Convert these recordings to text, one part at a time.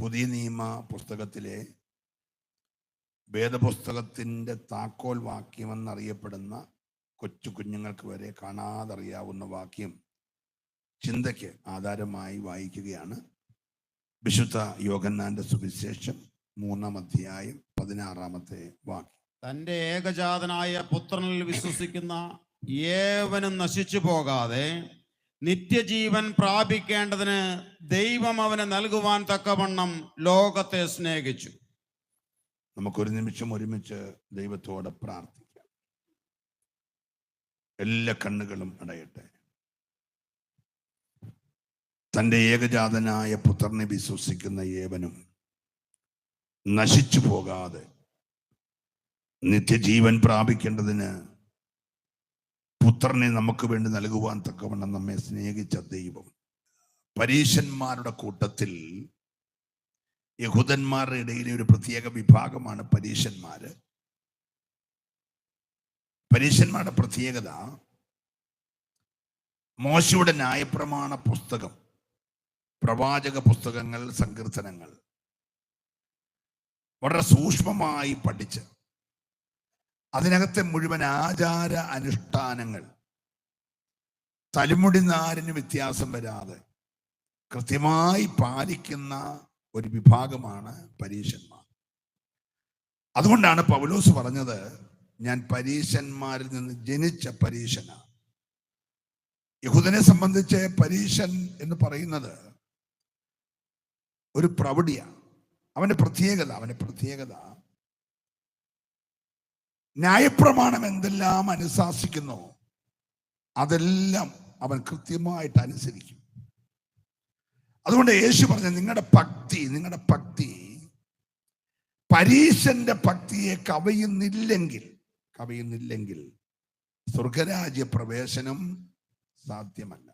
പുതിയ നിയമ പുസ്തകത്തിലെ വേദപുസ്തകത്തിൻ്റെ താക്കോൽ വാക്യമെന്നറിയപ്പെടുന്ന കൊച്ചു കുഞ്ഞുങ്ങൾക്ക് വരെ കാണാതറിയാവുന്ന വാക്യം ചിന്തയ്ക്ക് ആധാരമായി വായിക്കുകയാണ്. വിശുദ്ധ യോഹന്നാന്റെ സുവിശേഷം 3-ാം അധ്യായം 16-ാമത്തെ വാക്യം. തന്റെ ഏകജാതനായ പുത്രനിൽ വിശ്വസിക്കുന്ന ഏവനും നശിച്ചു പോകാതെ നിത്യജീവൻ പ്രാപിക്കേണ്ടതിന് ദൈവം അവന് നൽകുവാൻ തക്കവണ്ണം ലോകത്തെ സ്നേഹിച്ചു. നമുക്കൊരു നിമിഷം ഒരുമിച്ച് ദൈവത്തോടെ പ്രാർത്ഥിക്കാം. എല്ലാ കണ്ണുകളും അടയട്ടെ. തൻ്റെ ഏകജാതനായ പുത്രനെ വിശ്വസിക്കുന്ന ഏവനും നശിച്ചു പോകാതെ നിത്യജീവൻ പ്രാപിക്കേണ്ടതിന് പുത്രനെ നമുക്ക് വേണ്ടി നൽകുവാൻ തക്കവണ്ണം നമ്മെ സ്നേഹിച്ച ദൈവം. പരീശന്മാരുടെ കൂട്ടത്തിൽ യഹൂദന്മാരുടെ ഇടയിലെ ഒരു പ്രത്യേക വിഭാഗമാണ് പരീശന്മാര്. പരീശന്മാരുടെ പ്രത്യേകത, മോശയുടെ ന്യായപ്രമാണ പുസ്തകം, പ്രവാചക പുസ്തകങ്ങൾ, സങ്കീർത്തനങ്ങൾ വളരെ സൂക്ഷ്മമായി പഠിച്ച് അതിനകത്തെ മുഴുവൻ ആചാര അനുഷ്ഠാനങ്ങൾ തലമുടി നാരിന് വ്യത്യാസം വരാതെ കൃത്യമായി പാലിക്കുന്ന ഒരു വിഭാഗമാണ് പരീശന്മാർ. അതുകൊണ്ടാണ് പൗലോസ് പറഞ്ഞത്, ഞാൻ പരീശന്മാരിൽ നിന്ന് ജനിച്ച പരീശനാണ്. യഹൂദനെ സംബന്ധിച്ച് പരീശൻ എന്ന് പറയുന്നത് ഒരു പ്രൗഢിയാണ്. അവന്റെ പ്രത്യേകത ന്യായപ്രമാണം എന്തെല്ലാം അനുശാസിക്കുന്നോ അതെല്ലാം അവൻ കൃത്യമായിട്ട് അനുസരിക്കും. അതുകൊണ്ട് യേശു പറഞ്ഞ നിങ്ങളുടെ ഭക്തി പരീശന്റെ ഭക്തിയെ കവിയുന്നില്ലെങ്കിൽ സ്വർഗരാജ്യ പ്രവേശനം സാധ്യമല്ല.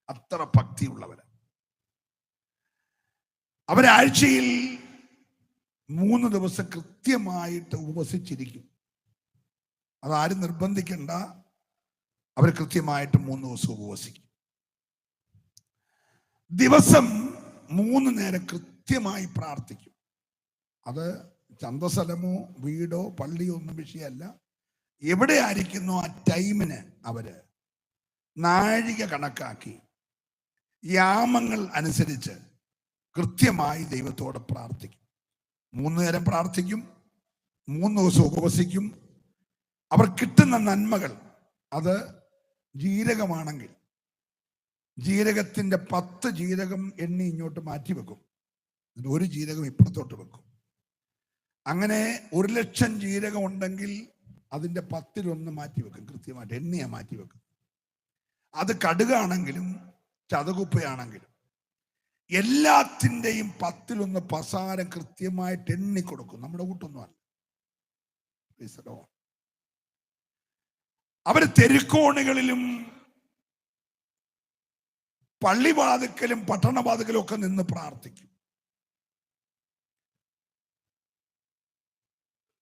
അത്ര ഭക്തിയുള്ളവരാണ്. അവരാഴ്ചയിൽ 3 ദിവസം കൃത്യമായിട്ട് ഉപവസിച്ചിരിക്കും. അതാരും നിർബന്ധിക്കണ്ട, അവർ കൃത്യമായിട്ട് 3 ദിവസം ഉപവസിക്കും. ദിവസം 3 നേരം കൃത്യമായി പ്രാർത്ഥിക്കും. അത് ചന്തസ്ഥലമോ വീടോ പള്ളിയോ ഒന്നും വിഷയമല്ല. എവിടെ ആയിരിക്കുന്നോ ആ ടൈമിന് അവര് നാഴിക കണക്കാക്കി യാമങ്ങൾ അനുസരിച്ച് കൃത്യമായി ദൈവത്തോട് പ്രാർത്ഥിക്കും. 3 നേരം പ്രാർത്ഥിക്കും, 3 ദിവസം ഉപവസിക്കും. അവർ കിട്ടുന്ന നന്മകൾ, അത് ജീരകമാണെങ്കിൽ ജീരകത്തിന്റെ 10 ജീരകം എണ്ണി ഇങ്ങോട്ട് മാറ്റിവെക്കും, 1 ജീരകം ഇപ്പുറത്തോട്ട് വെക്കും. അങ്ങനെ 1,00,000 ജീരകം ഉണ്ടെങ്കിൽ അതിന്റെ 10-1 മാറ്റിവെക്കും. കൃത്യമായിട്ട് എണ്ണിയാ മാറ്റിവെക്കും. അത് കടുകാണെങ്കിലും ചതകുപ്പയാണെങ്കിലും എല്ലാത്തിൻ്റെയും 10-1 പസാരം കൃത്യമായിട്ട് എണ്ണിക്കൊടുക്കും. നമ്മുടെ കൂട്ടൊന്നുമല്ല. അവര് തെരുക്കോണുകളിലും പള്ളിവാതിക്കലും പട്ടണവാതിക്കലും ഒക്കെ നിന്ന് പ്രാർത്ഥിക്കും.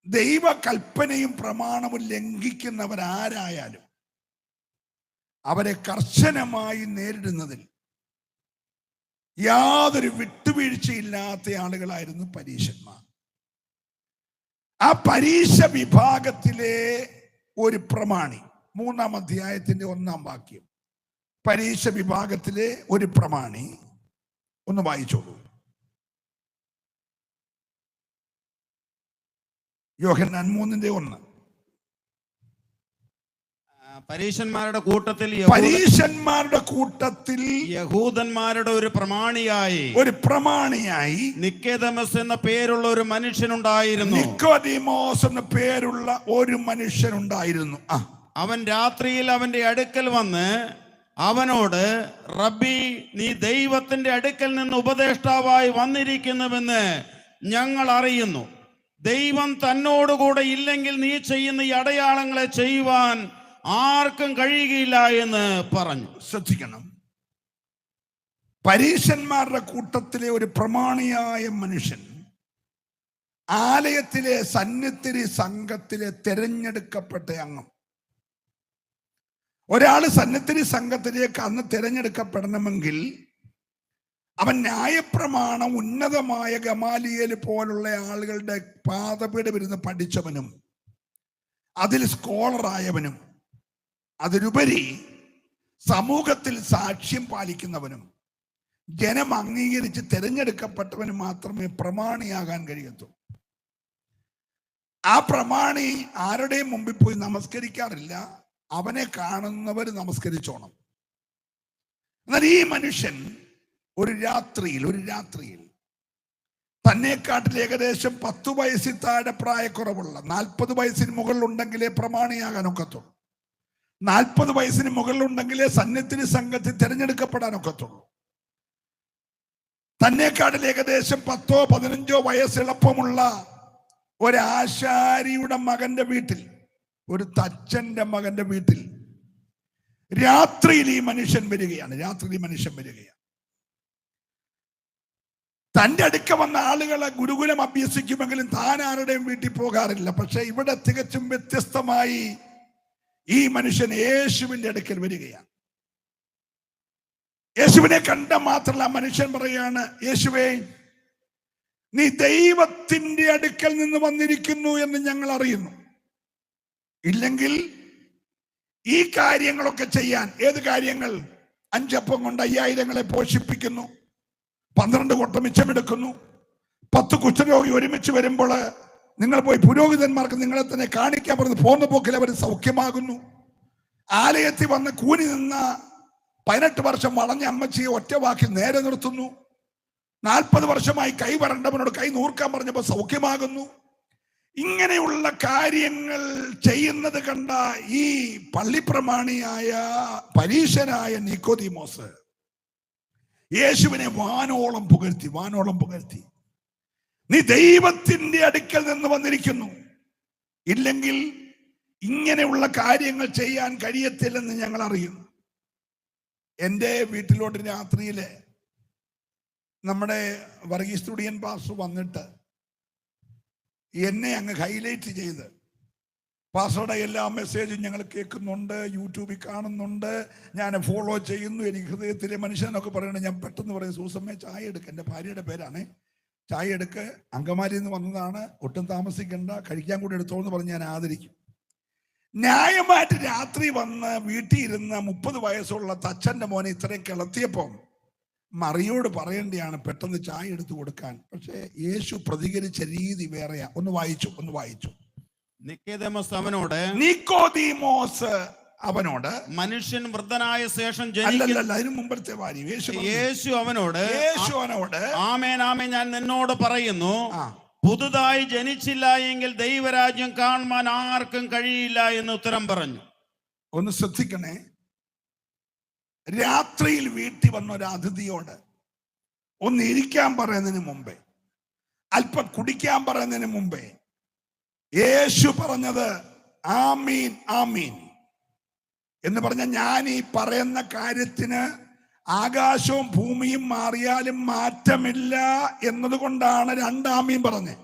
ദൈവ കൽപ്പനയും പ്രമാണവും ലംഘിക്കുന്നവരാരായാലും അവരെ കർശനമായി നേരിടുന്നതിൽ യാതൊരു വിട്ടുവീഴ്ചയില്ലാത്ത ആളുകളായിരുന്നു പരീശന്മാർ. ആ പരീശ വിഭാഗത്തിലെ ഒരു പ്രമാണി, 3-ാം അധ്യായത്തിന്റെ 1-ാം വാക്യം. പരീശ വിഭാഗത്തിലെ ഒരു പ്രമാണി, ഒന്ന് വായിച്ചോളൂ. യോഹന്നാൻ 3:1. പരീശന്മാരുടെ കൂട്ടത്തിൽ യഹൂദന്മാരുടെ ഒരു പ്രമാണിയായി നിക്കോദെമോസ് എന്ന പേരുള്ള ഒരു മനുഷ്യനുണ്ടായിരുന്നു. അവൻ രാത്രിയിൽ അവന്റെ അടുക്കൽ വന്ന് അവനോട്, റബ്ബി, നീ ദൈവത്തിന്റെ അടുക്കൽ നിന്ന് ഉപദേഷ്ടാവായി വന്നിരിക്കുന്നുവെന്ന് ഞങ്ങൾ അറിയുന്നു. ദൈവം തന്നോടുകൂടെ ഇല്ലെങ്കിൽ നീ ചെയ്യുന്ന ഈ അടയാളങ്ങളെ ചെയ്യുവാൻ ആർക്കും കഴിയുകയില്ല എന്ന് പറഞ്ഞു. ശ്രദ്ധിക്കണം, പരീശന്മാരുടെ കൂട്ടത്തിലെ ഒരു പ്രമാണിയായ മനുഷ്യൻ ആലയത്തിലെ സന്നിധി സംഘത്തിലെ തിരഞ്ഞെടുക്കപ്പെട്ട അംഗം. ഒരാൾ സന്നിധി സംഘത്തിലേക്ക് അന്ന് തിരഞ്ഞെടുക്കപ്പെടണമെങ്കിൽ അവൻ ന്യായപ്രമാണം ഉന്നതമായ ഗമാലിയേൽ പോലുള്ള ആളുകളുടെ പാദപീഠം ഇരുന്ന് പഠിച്ചവനും അതിൽ സ്കോളറായവനും അതിലുപരി സമൂഹത്തിൽ സാക്ഷ്യം പാലിക്കുന്നവനും ജനം അംഗീകരിച്ച് തിരഞ്ഞെടുക്കപ്പെട്ടവന് മാത്രമേ പ്രമാണിയാകാൻ കഴിയത്തു. ആ പ്രമാണി ആരുടെയും മുമ്പിൽ പോയി നമസ്കരിക്കാറില്ല. അവനെ കാണുന്നവർ നമസ്കരിച്ചോണം. എന്നാൽ ഈ മനുഷ്യൻ ഒരു രാത്രിയിൽ തന്നെക്കാട്ടിൽ ഏകദേശം 10 വയസ്സിൽ താഴെ പ്രായക്കുറവുള്ള 40 വയസ്സിന് മുകളിലുണ്ടെങ്കിലേ പ്രമാണിയാകാൻ ഒക്കത്തുള്ളൂ. 40 വയസ്സിന് മുകളിലുണ്ടെങ്കിലേ സന്നിധി സംഘത്തിൽ തിരഞ്ഞെടുക്കപ്പെടാൻ ഒക്കത്തുള്ളൂ. തന്നെക്കാട്ടിൽ ഏകദേശം 10-15 വയസ്സ് എളുപ്പമുള്ള ഒരാശാരിയുടെ മകന്റെ വീട്ടിൽ, ഒരു തച്ചന്റെ മകന്റെ വീട്ടിൽ രാത്രിയിൽ ഈ മനുഷ്യൻ വരികയാണ്. തന്റെ അടുക്ക വന്ന ആളുകളെ ഗുരുകുലം അഭ്യസിക്കുമെങ്കിലും താൻ ആരുടെയും വീട്ടിൽ പോകാറില്ല. പക്ഷെ ഇവിടെ തികച്ചും വ്യത്യസ്തമായി ഈ മനുഷ്യൻ യേശുവിന്റെ അടുക്കൽ വരികയാണ്. യേശുവിനെ കണ്ട മാത്രമല്ല, മനുഷ്യൻ പറയാണ്, യേശുവേ, നീ ദൈവത്തിന്റെ അടുക്കൽ നിന്ന് വന്നിരിക്കുന്നു എന്ന് ഞങ്ങൾ അറിയുന്നു. ഇല്ലെങ്കിൽ ഈ കാര്യങ്ങളൊക്കെ ചെയ്യാൻ, ഏത് കാര്യങ്ങൾ? 5 അപ്പം കൊണ്ട് 5000 പോഷിപ്പിക്കുന്നു, 12 കൊട്ട മിച്ചമെടുക്കുന്നു, 10 കുഷ്ഠരോഗി ഒരുമിച്ച് വരുമ്പോൾ നിങ്ങൾ പോയി പുരോഹിതന്മാർക്ക് നിങ്ങളെ തന്നെ കാണിക്കാൻ പറഞ്ഞ് പോകുന്ന പോക്കിൽ അവർ സൗഖ്യമാകുന്നു. ആലയത്തിൽ വന്ന് കൂനി നിന്ന 18 വർഷം വളഞ്ഞ അമ്മച്ചിയെ ഒറ്റ വാക്കിൽ നേരെ നിർത്തുന്നു. 40 വർഷമായി കൈ വരണ്ടവനോട് കൈ നൂർക്കാൻ പറഞ്ഞപ്പോൾ സൗഖ്യമാകുന്നു. ഇങ്ങനെയുള്ള കാര്യങ്ങൾ ചെയ്യുന്നത് കണ്ട ഈ പള്ളിപ്രമാണിയായ പരീശനായ നിക്കോദീമോസ് യേശുവിനെ വാനോളം പുകഴ്ത്തി. നീ ദൈവത്തിന്റെ അടുക്കൽ നിന്ന് വന്നിരിക്കുന്നു, ഇല്ലെങ്കിൽ ഇങ്ങനെയുള്ള കാര്യങ്ങൾ ചെയ്യാൻ കഴിയത്തില്ലെന്ന് ഞങ്ങൾ അറിയുന്നു. എൻ്റെ വീട്ടിലോട്ട് രാത്രിയില് നമ്മുടെ വർഗീസ് തുടിയൻ പാസ്റ്റർ വന്നിട്ട് എന്നെ അങ്ങ് ഹൈലൈറ്റ് ചെയ്ത്, പാസ്റ്ററുടെ എല്ലാ മെസ്സേജും ഞങ്ങൾ കേൾക്കുന്നുണ്ട്, യൂട്യൂബിൽ കാണുന്നുണ്ട്, ഞാൻ ഫോളോ ചെയ്യുന്നു, എനിക്ക് ഹൃദയത്തിലെ മനുഷ്യനൊക്കെ പറയണേ. ഞാൻ പെട്ടെന്ന് പറയും, സൂസമ്മേ ചായ എടുക്ക, എൻ്റെ ഭാര്യയുടെ പേരാണ്, ചായ എടുക്ക്, അങ്കമാലിയിൽ നിന്ന് വന്നതാണ്, ഒട്ടും താമസിക്കണ്ട, കഴിക്കാൻ കൂടി എടുത്തോന്ന് പറഞ്ഞ് ഞാൻ ആദരിക്കും. ന്യായമായിട്ട് രാത്രി വന്ന് വീട്ടിൽ ഇരുന്ന് 30 വയസ്സുള്ള തച്ചന്റെ മോനെ ഇത്രയും കിളത്തിയപ്പം മറിയോട് പറയേണ്ടിയാണ് പെട്ടെന്ന് ചായ എടുത്തു കൊടുക്കാൻ. പക്ഷെ യേശു പ്രതികരിച്ച രീതി വേറെയാ. ഒന്ന് വായിച്ചു. നിക്കോദീമോസ് അവനോട്, മനുഷ്യൻ വൃദ്ധനായ ശേഷം അതിനു മുമ്പത്തെ വാരി യേശു അവനോട് ആമേൻ ആമേൻ ഞാൻ നിന്നോട് പറയുന്നു, പുതുതായി ജനിച്ചില്ല എങ്കിൽ ദൈവരാജ്യം കാണുവാൻ ആർക്കും കഴിയില്ല എന്ന് ഉത്തരം പറഞ്ഞു. ഒന്ന് ശ്രദ്ധിക്കണേ. രാത്രിയിൽ വീട്ടിൽ വന്ന ഒരു അതിഥിയോട് ഒന്ന് ഇരിക്കാൻ പറയുന്നതിന് മുമ്പേ, അല്പം കുടിക്കാൻ പറയുന്നതിന് മുമ്പേ യേശു പറഞ്ഞത് ആമീൻ ആമീൻ എന്ന് പറഞ്ഞ, ഞാൻ ഈ പറയുന്ന കാര്യത്തിന് ആകാശവും ഭൂമിയും മാറിയാലും മാറ്റമില്ല എന്നതുകൊണ്ടാണ് 2 ആമീൻ പറഞ്ഞത്.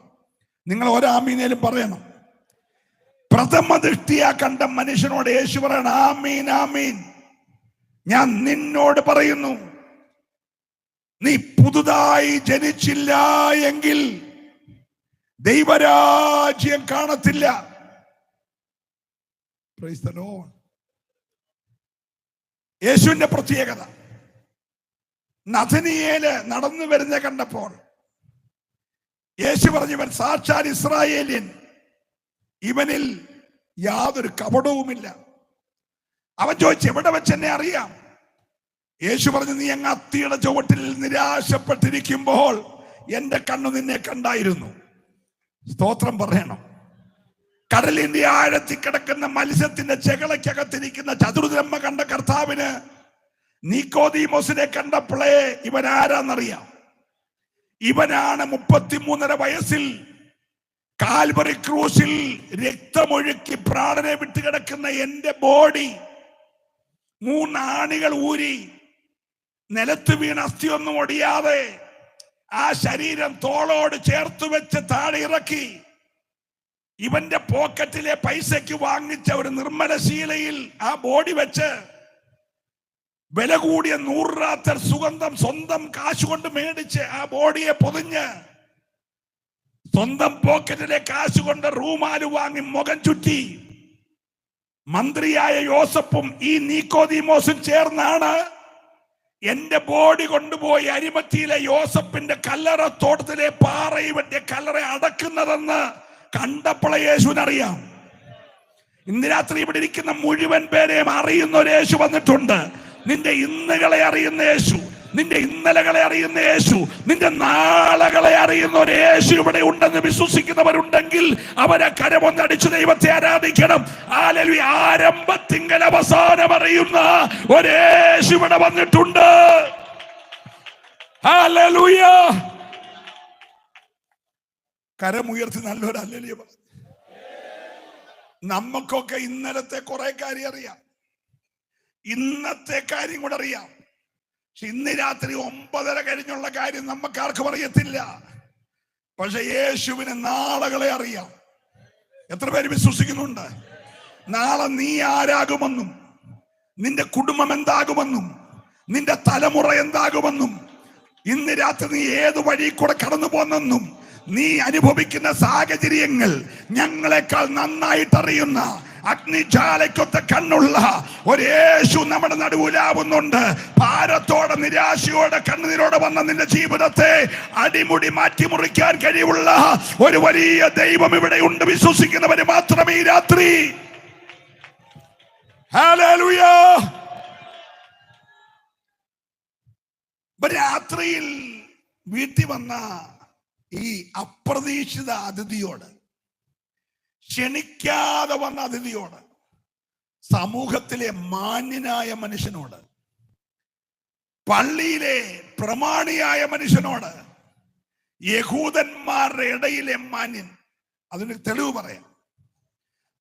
നിങ്ങൾ ഒരാമീനേലും പറയണം. പ്രഥമ ദൃഷ്ടിയാ കണ്ട മനുഷ്യനോട് യേശു പറയണം, ആമീൻ ആമീൻ, ഞാൻ നിന്നോട് പറയുന്നു, നീ പുതുതായി ജനിച്ചില്ല എങ്കിൽ ദൈവരാജ്യം കാണത്തില്ല. Price the Lord. യേശുവിന്റെ പ്രത്യേകത, നഥനിയേല് നടന്നു വരുന്ന കണ്ടപ്പോൾ യേശു പറഞ്ഞു, ഇവൻ സാക്ഷാൽ ഇസ്രായേലിയൻ, ഇവനിൽ യാതൊരു കപടവുമില്ല. അവൻ ചോദിച്ചു, എവിടെ വെച്ച് എന്നെ അറിയാം? യേശു പറഞ്ഞു, നീ അങ്ങ് അത്തിയുടെ ചുവട്ടിൽ നിരാശപ്പെട്ടിരിക്കുമ്പോൾ എന്റെ കണ്ണു നിന്നെ കണ്ടായിരുന്നു. സ്തോത്രം പറയണം. കടലിന്റെ ആഴത്തിൽ കിടക്കുന്ന മത്സ്യത്തിന്റെ ചെകളയ്ക്കകത്തിരിക്കുന്ന ചതുർബ്രഹ്മ കണ്ട കർത്താവിന് നിക്കോദീമോസിനെ കണ്ടപ്പോഴേ ഇവൻ ആരാന്നറിയാം. ഇവനാണ് 33.5 വയസ്സിൽ കാൽവറി ക്രൂസിൽ രക്തമൊഴുക്കി പ്രാണനെ വിട്ടുകിടക്കുന്ന എന്റെ ബോഡി 3 ആണികൾ ഊരി നിലത്ത് വീണ അസ്ഥിയൊന്നും ഒടിയാതെ ആ ശരീരം തോളോട് ചേർത്ത് വെച്ച് താഴെ ഇറക്കി ഇവന്റെ പോക്കറ്റിലെ പൈസയ്ക്ക് വാങ്ങിച്ച ഒരു നിർമ്മല ശീലയിൽ ആ ബോഡി വെച്ച് വില കൂടിയ 100 റാത്തൽ സുഗന്ധം സ്വന്തം കാശുകൊണ്ട് മേടിച്ച് ആ ബോഡിയെ പൊതിഞ്ഞ് സ്വന്തം പോക്കറ്റിലെ കാശുകൊണ്ട് റൂമാല് വാങ്ങി മുഖം ചുറ്റി മന്ത്രിയായ യോസഫും ഈ നീക്കോദീമോസും ചേർന്നാണ് എന്റെ ബോഡി കൊണ്ടുപോയി അരിമത്തിയിലെ യോസഫിന്റെ കല്ലറ തോട്ടത്തിലെ പാറയുടെ കല്ലറ അടക്കുന്നതെന്ന് കണ്ടപ്പോഴേ യേശുവിനറിയാം. ഇന്ന് രാത്രി ഇവിടെ ഇരിക്കുന്ന മുഴുവൻ പേരെയും അറിയുന്ന ഒരു യേശു വന്നിട്ടുണ്ട്. നിന്റെ ഇന്നുകളെ അറിയുന്ന യേശു, നിന്റെ ഇന്നലകളെ അറിയുന്ന യേശു, നിന്റെ നാളകളെ അറിയുന്ന ഒരു യേശു ഇവിടെ ഉണ്ടെന്ന് വിശ്വസിക്കുന്നവരുണ്ടെങ്കിൽ അവരെ കരമൊന്നടിച്ച് ദൈവത്തെ ആരാധിക്കണം. ഹല്ലേലൂയ. ആരംഭത്തിങ്കൽ അവസാനം അറിയുന്ന ഒരു യേശു ഇവിടെ വന്നിട്ടുണ്ട്. ഹല്ലേലൂയ. കരമുയർത്തി നല്ലൊരു ഹല്ലേലൂയ. നമുക്കൊക്കെ ഇന്നലത്തെ കുറെ കാര്യം അറിയാം, ഇന്നത്തെ കാര്യം കൂടെ അറിയാം. പക്ഷെ ഇന്ന് രാത്രി 9:30 കഴിഞ്ഞുള്ള കാര്യം നമുക്കാർക്കും അറിയത്തില്ല. പക്ഷെ യേശുവിന് നാളുകളെ അറിയാം. എത്ര പേര് വിശ്വസിക്കുന്നുണ്ട്? നാളെ നീ ആരാകുമെന്നും നിന്റെ കുടുംബം എന്താകുമെന്നും നിന്റെ തലമുറ എന്താകുമെന്നും ഇന്ന് രാത്രി നീ ഏത് വഴി കൂടെ കടന്നു പോന്നെന്നും നീ അനുഭവിക്കുന്ന സാഹചര്യങ്ങൾ ഞങ്ങളെക്കാൾ നന്നായിട്ട് അറിയുന്ന അഗ്നിജാലയ്ക്കൊത്ത കണ്ണുള്ള ഒരു യേശു നമ്മുടെ നടുവിലാവുന്നുണ്ട്. ഭാരത്തോടെ നിരാശയോടെ കണ്ണുനീരോടെ വന്ന നിന്റെ ജീവിതത്തെ അടിമുടി മാറ്റിമുറിക്കാൻ കഴിവുള്ള ഒരു വലിയ ദൈവം ഇവിടെ ഉണ്ട്. വിശ്വസിക്കുന്നവര് മാത്രമേ ഈ രാത്രി ഹല്ലേലൂയ. രാത്രിയിൽ വീട്ടിൽ വന്ന ഈ അപ്രതീക്ഷിത അതിഥിയോട്, ക്ഷണിക്കാതെ വന്ന അതിഥിയോട്, സമൂഹത്തിലെ മാന്യനായ മനുഷ്യനോട്, പള്ളിയിലെ പ്രമാണിയായ മനുഷ്യനോട്, യഹൂദന്മാരുടെ ഇടയിലെ മാന്യൻ, അതിന് തെളിവ് പറയാം.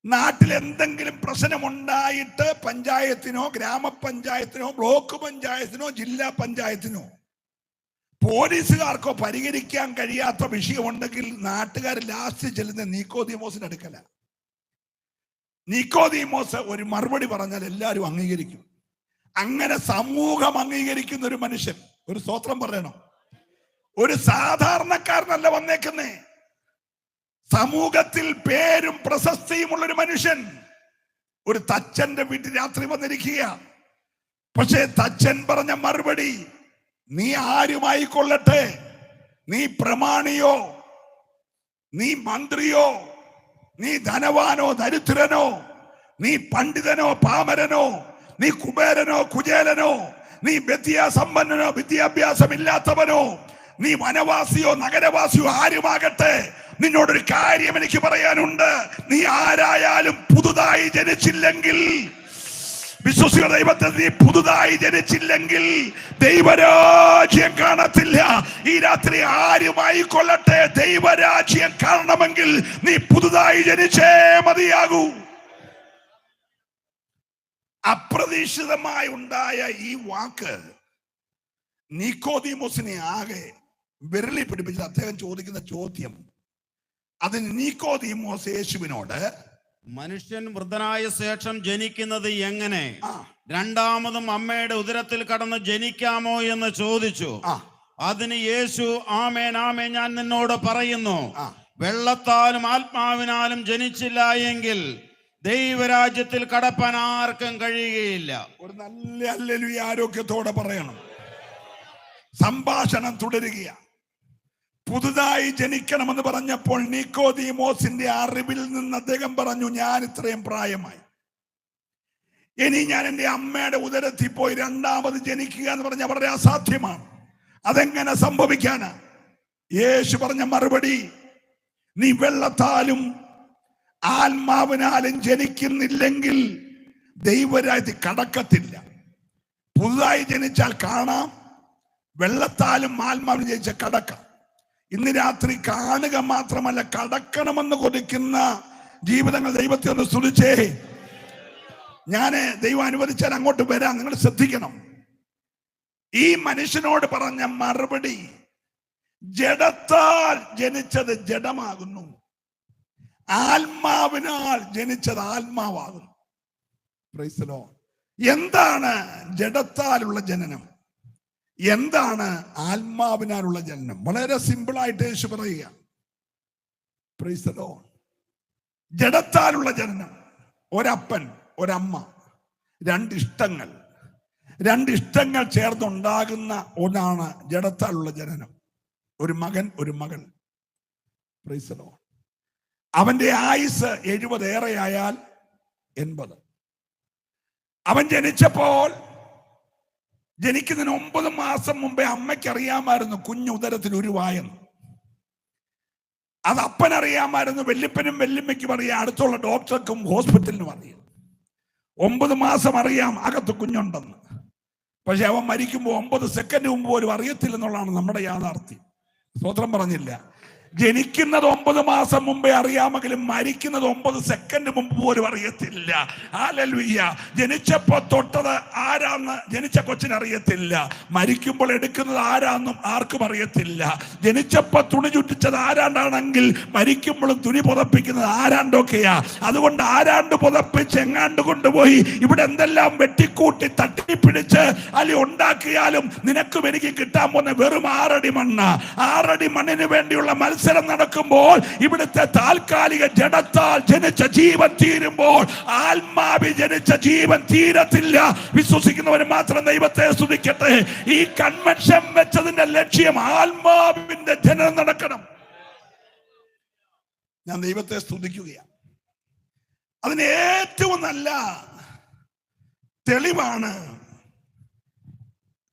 നാട്ടിൽ എന്തെങ്കിലും പ്രശ്നമുണ്ടായിട്ട് പഞ്ചായത്തിനോ ഗ്രാമപഞ്ചായത്തിനോ ബ്ലോക്ക് പഞ്ചായത്തിനോ ജില്ലാ പഞ്ചായത്തിനോ പോലീസുകാർക്കോ പരിഹരിക്കാൻ കഴിയാത്ത വിഷയമുണ്ടെങ്കിൽ നാട്ടുകാർ ലാസ്റ്റ് ചെല്ലുന്ന നീക്കോദീമോസിന്റെ അടുക്കല. നീക്കോദീമോസ് ഒരു മറുപടി പറഞ്ഞാൽ എല്ലാവരും അംഗീകരിക്കും. അങ്ങനെ സമൂഹം അംഗീകരിക്കുന്ന ഒരു മനുഷ്യൻ, ഒരു സ്തോത്രം പറയണം. ഒരു സാധാരണക്കാരനല്ല വന്നേക്കുന്നേ, സമൂഹത്തിൽ പേരും പ്രശസ്തിയുമുള്ള ഒരു മനുഷ്യൻ. ഒരു തച്ചന്റെ വീട്ടിൽ രാത്രി വന്നിരിക്കുക. പക്ഷേ തച്ചൻ പറഞ്ഞ മറുപടി, നീ ആരുമായി കൊള്ളട്ടെ, നീ പ്രമാണിയോ, നീ മന്ത്രിയോ, നീ ധനവാനോ ദരിദ്രനോ, നീ പണ്ഡിതനോ പാമരനോ, നീ കുബേരനോ കുചേലനോ, നീ വിദ്യാസമ്പന്നനോ വിദ്യാഭ്യാസമില്ലാത്തവനോ, നീ വനവാസിയോ നഗരവാസിയോ ആരുമാകട്ടെ, നിന്നോടൊരു കാര്യം എനിക്ക് പറയാനുണ്ട്. നീ ആരായാലും പുതുതായി ജനിച്ചില്ലെങ്കിൽ, വിശ്വസിക്കുന്ന ദൈവത്തെ നീ പുതുതായി ജനിച്ചില്ലെങ്കിൽ ദൈവരാജ്യം കാണത്തില്ല. ഈ രാത്രി ആരുമായി കൊള്ളട്ടെ, ദൈവരാജ്യം കാണണമെങ്കിൽ നീ പുതുതായി ജനിച്ചേ മതിയാകൂ. അപ്രതീക്ഷിതമായി ഉണ്ടായ ഈ വാക്ക് നീക്കോദീമോസിനെ ആകെ വിരളി പിടിപ്പിച്ചത്. അദ്ദേഹം ചോദിക്കുന്ന ചോദ്യം, അതിന് നീക്കോദീമോസ് യേശുവിനോട്, മനുഷ്യൻ വൃദ്ധനായ ശേഷം ജനിക്കുന്നത് എങ്ങനെ? രണ്ടാമതും അമ്മയുടെ ഉദരത്തിൽ കടന്ന് ജനിക്കാമോ എന്ന് ചോദിച്ചു. അതിന് യേശു, ആമേൻ ആമേൻ ഞാൻ നിന്നോട് പറയുന്നു, വെള്ളത്താലും ആത്മാവിനാലും ജനിച്ചില്ല എങ്കിൽ ദൈവരാജ്യത്തിൽ കടപ്പാൻ ആർക്കും കഴിയുകയില്ല. ഒരു നല്ല ഹല്ലേലൂയ ആരോഗ്യത്തോടെ പറയണം. സംഭാഷണം തുടരുകയാണ്. പുതുതായി ജനിക്കണമെന്ന് പറഞ്ഞപ്പോൾ നീക്കോദീമോസിന്റെ അറിവിൽ നിന്ന് അദ്ദേഹം പറഞ്ഞു, ഞാൻ ഇത്രയും പ്രായമായി, ഇനി ഞാൻ എൻ്റെ അമ്മയുടെ ഉദരത്തിൽ പോയി രണ്ടാമത് ജനിക്കുക എന്ന് പറഞ്ഞ വളരെ അസാധ്യമാണ്. അതെങ്ങനെ സംഭവിക്കാനാ? യേശു പറഞ്ഞ മറുപടി, നീ വെള്ളത്താലും ആത്മാവിനാലും ജനിക്കുന്നില്ലെങ്കിൽ ദൈവരാജ്യത്തിൽ കടക്കത്തില്ല. പുതുതായി ജനിച്ചാൽ കാണാം, വെള്ളത്താലും ആത്മാവിനും ജനിച്ചാൽ കടക്കാം. ഇന്ന് രാത്രി കാണുക മാത്രമല്ല, കടക്കണമെന്ന് കൊതിക്കുന്ന ജീവിതങ്ങൾ ദൈവത്തെ ഒന്ന് സ്തുതിച്ചേ. ഞാന് ദൈവം അനുവദിച്ചാൽ അങ്ങോട്ട് വരാം, നിങ്ങൾ ശ്രദ്ധിക്കണം. ഈ മനുഷ്യനോട് പറഞ്ഞ മറുപടി, ജഡത്താൽ ജനിച്ചത് ജഡമാകുന്നു, ആത്മാവിനാൽ ജനിച്ചത് ആത്മാവാകുന്നു. Price the Lord. എന്താണ് ജഡത്താലുള്ള ജനനം? എന്താണ് ആത്മാവിനാലുള്ള ജനനം? വളരെ സിമ്പിളായിട്ട് യേശു പറയുക. Price the Lord. ജഡത്താലുള്ള ജനനം, ഒരപ്പൻ ഒരമ്മ, രണ്ടിഷ്ടങ്ങൾ ചേർന്നുണ്ടാകുന്ന ഒന്നാണ് ജഡത്താലുള്ള ജനനം. ഒരു മകൻ ഒരു മകൾ. Price the Lord. അവന്റെ ആയുസ് 70 ഏറെയായാൽ 80. അവൻ ജനിച്ചപ്പോൾ ജനിക്കുന്നതിന് 9 മാസം മുമ്പേ അമ്മയ്ക്ക് അറിയാമായിരുന്നു കുഞ്ഞു ഉദരത്തിൽ ഉരുവായെന്ന്. അത് അപ്പനറിയാമായിരുന്നു, വല്യപ്പനും വല്യമ്മയ്ക്കും അറിയാം, അടുത്തുള്ള ഡോക്ടർക്കും ഹോസ്പിറ്റലിനും അറിയാം. 9 മാസം അറിയാം അകത്ത് കുഞ്ഞുണ്ടെന്ന്. പക്ഷെ അവൻ മരിക്കുമ്പോൾ 9 സെക്കൻഡ് മുമ്പ് പോലും അറിയത്തില്ലെന്നുള്ളതാണ് നമ്മുടെ യാഥാർത്ഥ്യം. സ്തോത്രം പറഞ്ഞില്ല. ജനിക്കുന്നത് 9 മാസം മുമ്പേ അറിയാമെങ്കിലും മരിക്കുന്നത് 9 സെക്കൻഡ് മുമ്പ് പോലും അറിയത്തില്ല. ഹല്ലേലൂയ. ജനിച്ചപ്പോ തൊട്ടത് ആരാന്ന് ജനിച്ച കൊച്ചിന് അറിയത്തില്ല. മരിക്കുമ്പോൾ എടുക്കുന്നത് ആരാന്നും ആർക്കും അറിയത്തില്ല. ജനിച്ചപ്പോ തുണി ചുറ്റിച്ചത് ആരാണ്ടാണെങ്കിൽ മരിക്കുമ്പോഴും തുണി പുതപ്പിക്കുന്നത് ആരാണ്ടൊക്കെയാ. അതുകൊണ്ട് ആരാണ്ട് പുതപ്പിച്ച് എങ്ങാണ്ട് കൊണ്ടുപോയി ഇവിടെ എന്തെല്ലാം വെട്ടിക്കൂട്ടി തട്ടിപ്പിടിച്ച് അല്ലെ ഉണ്ടാക്കിയാലും നിനക്കും എനിക്ക് കിട്ടാൻ പോകുന്ന വെറും 6 അടി മണ്ണ്. 6 അടി മണ്ണിന് വേണ്ടിയുള്ള മത്സരം നടക്കുമ്പോൾ ഇവിടുത്തെ താൽക്കാലിക ജഡത്താൽ ജനിച്ച ജീവൻ തീരുമ്പോൾ ആത്മാവിൽ ജനിച്ച ജീവൻ തീരത്തില്ല. വിശ്വസിക്കുന്നവർ മാത്രം ദൈവത്തെ സ്തുതിക്കട്ടെ. ഈ കൺവെൻഷൻ വെച്ചതിന്റെ ലക്ഷ്യം ആത്മാവിന്റെ ജനനം നടക്കണം. ഞാൻ ദൈവത്തെ സ്തുതിക്കുകയാണ്. അതിന് ഏറ്റവും നല്ല തെളിവാണ്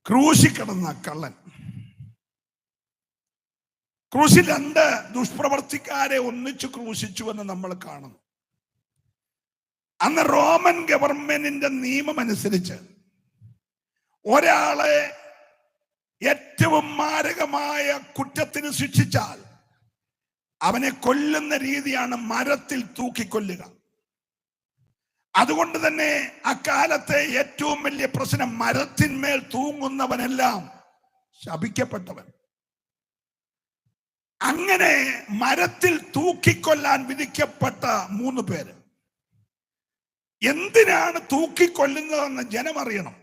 ക്രൂശിൽ കിടന്ന കള്ളൻ. ക്രൂശിൽ 2 ദുഷ്പ്രവർത്തിക്കാരെ ഒന്നിച്ചു ക്രൂശിച്ചു എന്ന് നമ്മൾ കാണുന്നു. അന്ന് റോമൻ ഗവൺമെന്റിന്റെ നിയമം അനുസരിച്ച് ഒരാളെ ഏറ്റവും മാരകമായ കുറ്റത്തിന് ശിക്ഷിച്ചാൽ അവനെ കൊല്ലുന്ന രീതിയാണ് മരത്തിൽ തൂക്കിക്കൊല്ലുക. അതുകൊണ്ട് തന്നെ അക്കാലത്തെ ഏറ്റവും വലിയ പ്രശ്നം മരത്തിന്മേൽ തൂങ്ങുന്നവനെല്ലാം ശപിക്കപ്പെട്ടവൻ. അങ്ങനെ മരത്തിൽ തൂക്കിക്കൊല്ലാൻ വിധിക്കപ്പെട്ട 3 പേര്. എന്തിനാണ് തൂക്കിക്കൊല്ലുന്നതെന്ന് ജനം അറിയണം.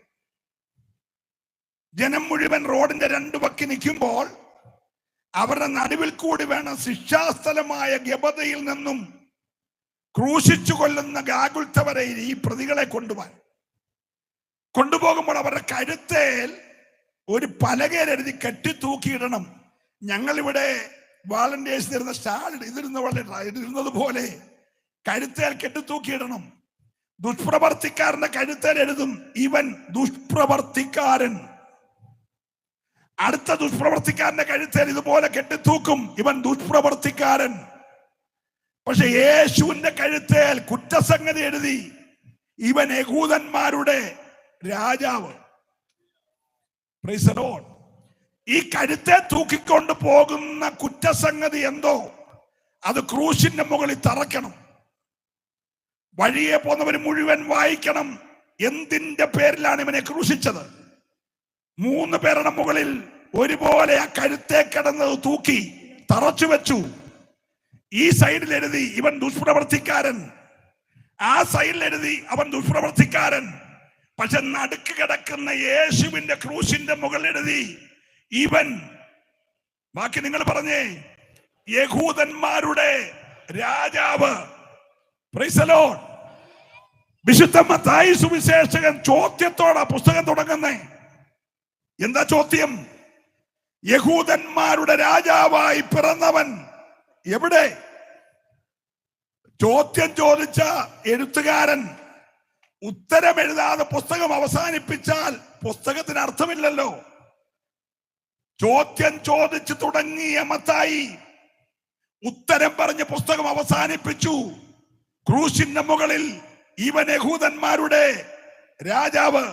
ജനം മുഴുവൻ റോഡിന്റെ 2 വക്കി നിൽക്കുമ്പോൾ അവരുടെ നടുവിൽ കൂടി വേണം ശിക്ഷാസ്ഥലമായ ഗബതയിൽ നിന്നും ക്രൂശിച്ചു കൊല്ലുന്ന ഗാഗുൽത്ത വരെ ഈ പ്രതികളെ കൊണ്ടുപോകുമ്പോൾ അവരുടെ കഴുത്തേൽ ഒരു പലകയിൽ എഴുതി കെട്ടി തൂക്കിയിടണം. ഞങ്ങളിവിടെ വാളണ്ടിയേഴ്സ് തരുന്ന സ്റ്റാൾ ഇരുന്നത് പോലെ കഴുത്തേൽ കെട്ടി തൂക്കിയിടണം. ദുഷ്പ്രവർത്തിക്കാരന്റെ കഴുത്തേൽ എഴുതും ഇവൻ ദുഷ്പ്രവർത്തിക്കാരൻ. അടുത്ത ദുഷ്പ്രവർത്തിക്കാരന്റെ കഴുത്തേൽ ഇതുപോലെ കെട്ടിത്തൂക്കും ഇവൻ ദുഷ്പ്രവർത്തിക്കാരൻ. പക്ഷെ യേശുവിന്റെ കഴുത്തേൽ കുറ്റസംഗതി എഴുതി ഇവൻ യഹൂദന്മാരുടെ രാജാവ്. Price the Lord. ഈ കഴുത്തെ തൂക്കിക്കൊണ്ട് പോകുന്ന കുറ്റസംഗതി എന്തോ അത് ക്രൂശിന്റെ മുകളിൽ തറയ്ക്കണം. വഴിയെ പോന്നവർ മുഴുവൻ വായിക്കണം എന്തിന്റെ പേരിലാണ് ഇവനെ ക്രൂശിച്ചത്. 3 പേരുടെ മുകളിൽ ഒരുപോലെ ആ കഴുത്തെ കിടന്നത് തൂക്കി തറച്ചു വെച്ചു. ഈ സൈഡിൽ എഴുതി ഇവൻ ദുഷ്പ്രവർത്തിക്കാരൻ, ആ സൈഡിൽ എഴുതി അവൻ ദുഷ്പ്രവർത്തിക്കാരൻ. പക്ഷെ നടുക്ക് കിടക്കുന്ന യേശുവിന്റെ ക്രൂശിന്റെ മുകളിൽ എഴുതി ഇവൻ, ബാക്കി നിങ്ങൾ പറഞ്ഞേ, യഹൂദന്മാരുടെ രാജാവ്. Price the Lord. വിശുദ്ധ മത്തായി സുവിശേഷകൻ ചോദ്യത്തോടെ പുസ്തകം തുടങ്ങുന്നേ. എന്താ ചോദ്യം? യഹൂദന്മാരുടെ രാജാവായി പിറന്നവൻ എവിടെ? ചോദ്യം ചോദിച്ച എഴുത്തുകാരൻ ഉത്തരം എഴുതാതെ പുസ്തകം അവസാനിപ്പിച്ചാൽ പുസ്തകത്തിന് അർത്ഥമില്ലല്ലോ. ചോദ്യം ചോദിച്ചു തുടങ്ങിയ മത്തായി ഉത്തരം പറഞ്ഞ് പുസ്തകം അവസാനിപ്പിച്ചു. ക്രൂശിന്റെ മുകളിൽ ഇവൻ യഹൂദന്മാരുടെ രാജാവ്.